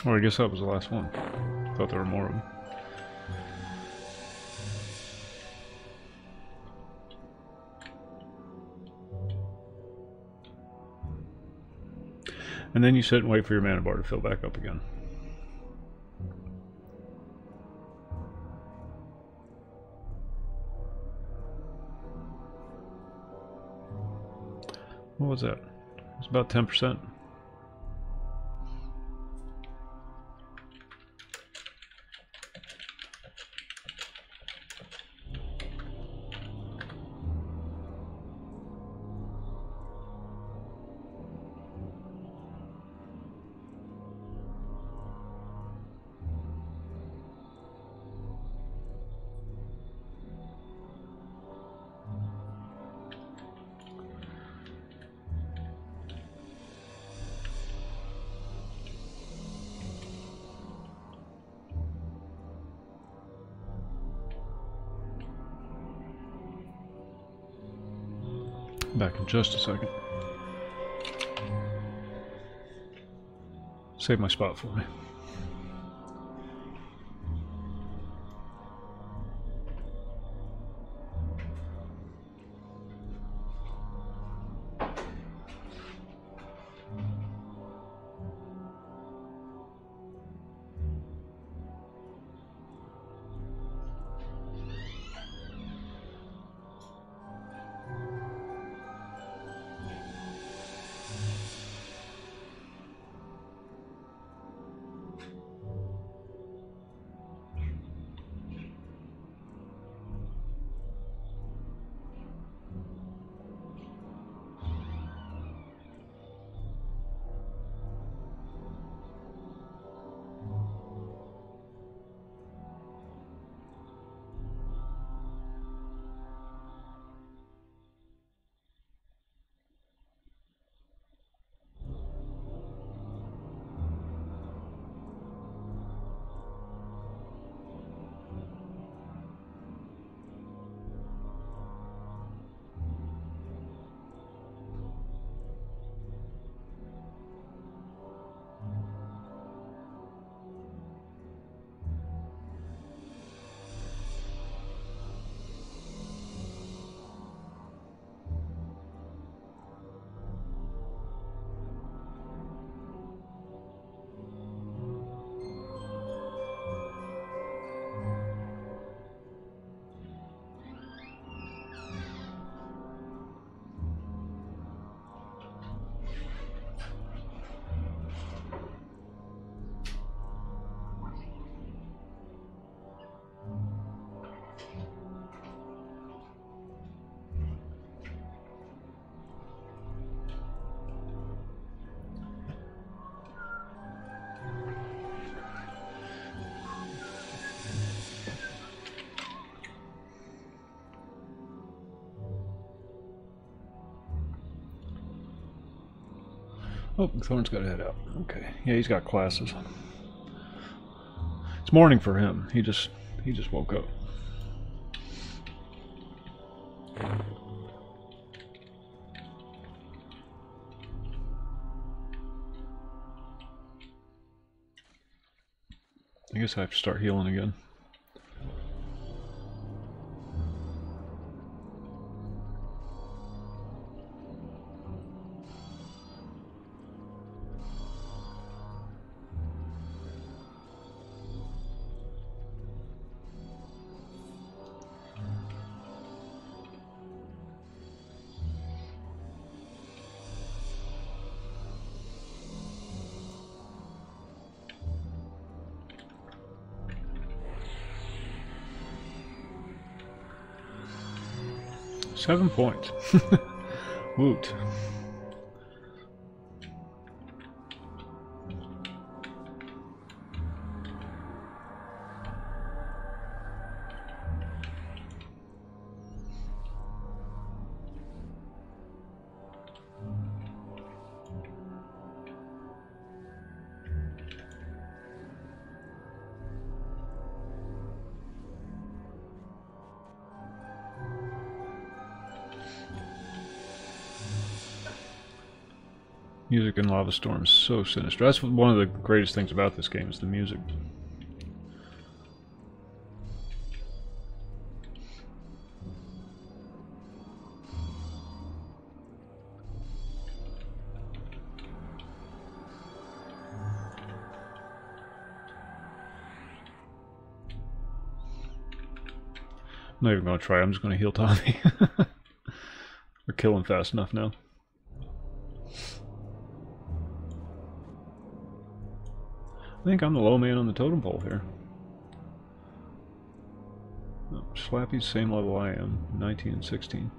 Or I guess that was the last one. Thought there were more of them. And then you sit and wait for your mana bar to fill back up again. What was that? It's about 10%. Back in just a second. Save my spot for me. Oh, Thorn's got to head out. Okay. Yeah, he's got classes. It's morning for him. He just woke up. I guess I have to start healing again. Seven points. Woot. Music in Lava Storm is so sinister. That's one of the greatest things about this game is the music. I'm not even going to try. I'm just going to heal Tommy. We're killing fast enough now. I think I'm the low man on the totem pole here. Oh, Slappy's same level I am, 19 and 16.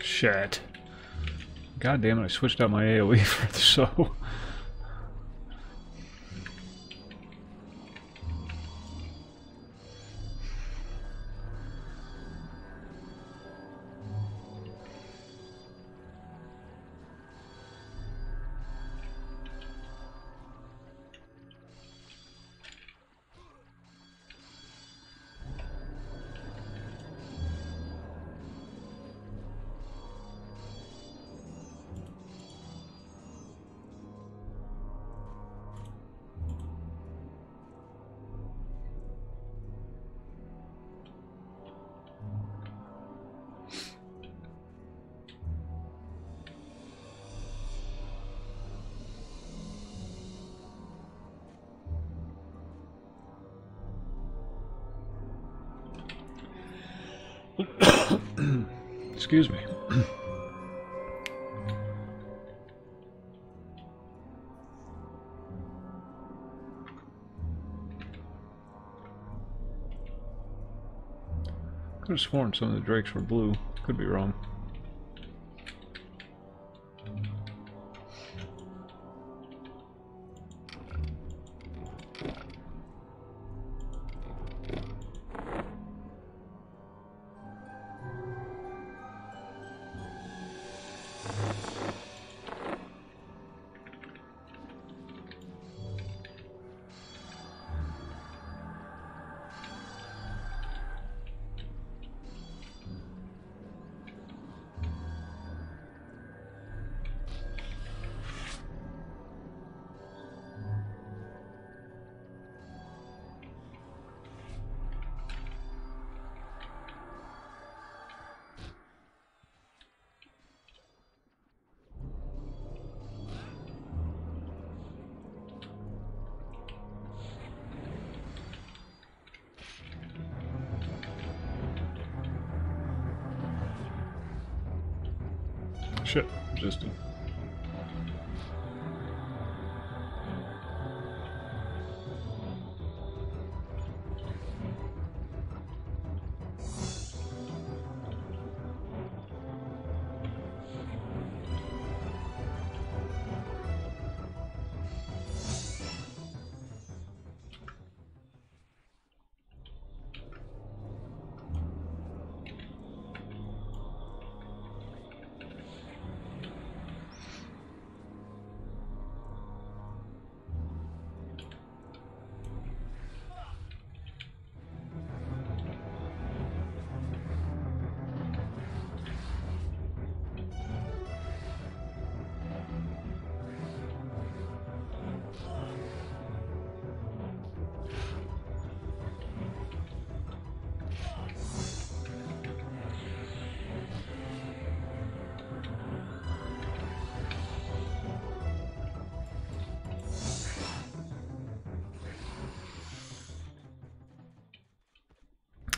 Shit. God damn it, I switched out my AoE for the show. Excuse me. Could have sworn some of the drakes were blue. Could be wrong. shit, resisted.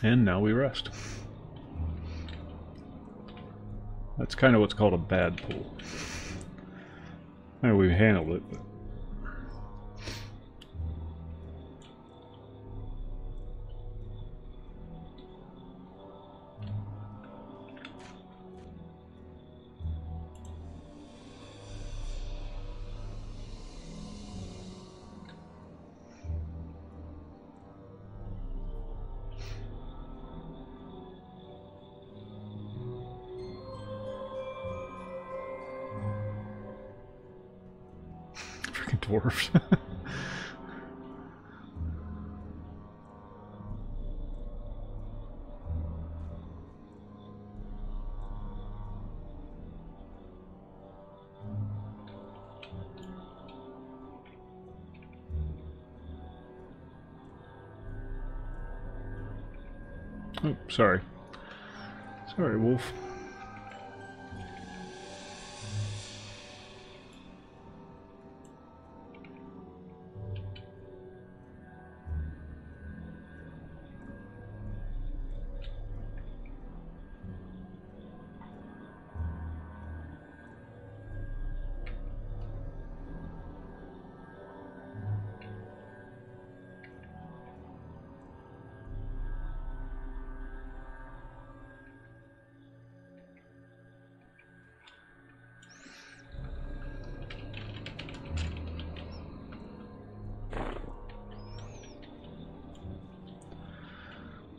And now we rest. That's kind of what's called a bad pull. I mean, we've handled it, but... freaking dwarves. Oh, sorry. Sorry, wolf.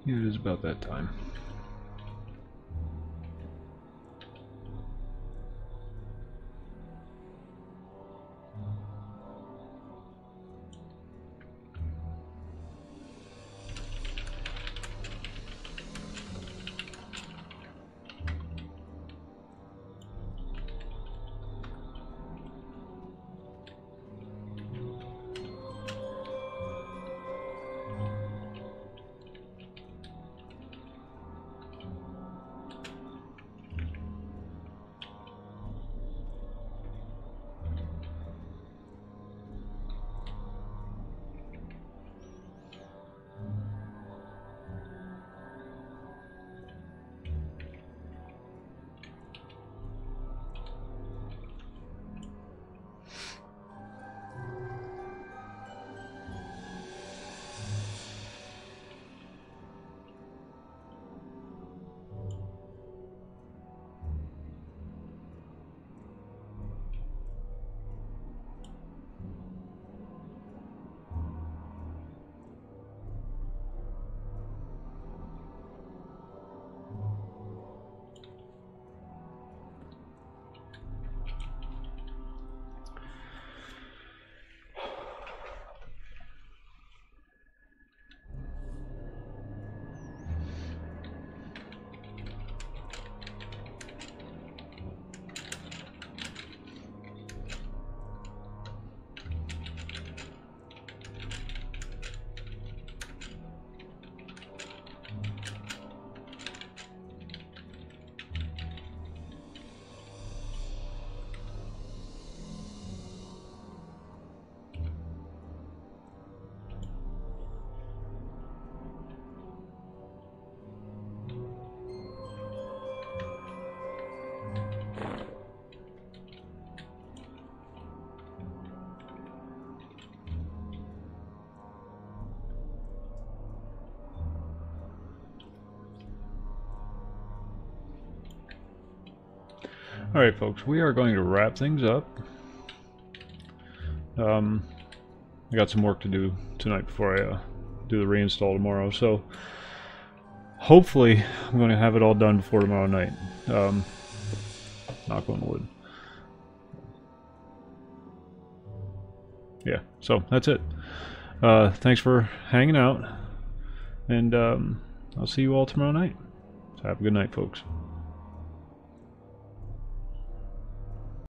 Yeah, it is about that time. Alright folks, we are going to wrap things up. I got some work to do tonight before I do the reinstall tomorrow, so hopefully I'm going to have it all done before tomorrow night. Knock on wood. Yeah, so that's it. Thanks for hanging out, and I'll see you all tomorrow night. So have a good night, folks.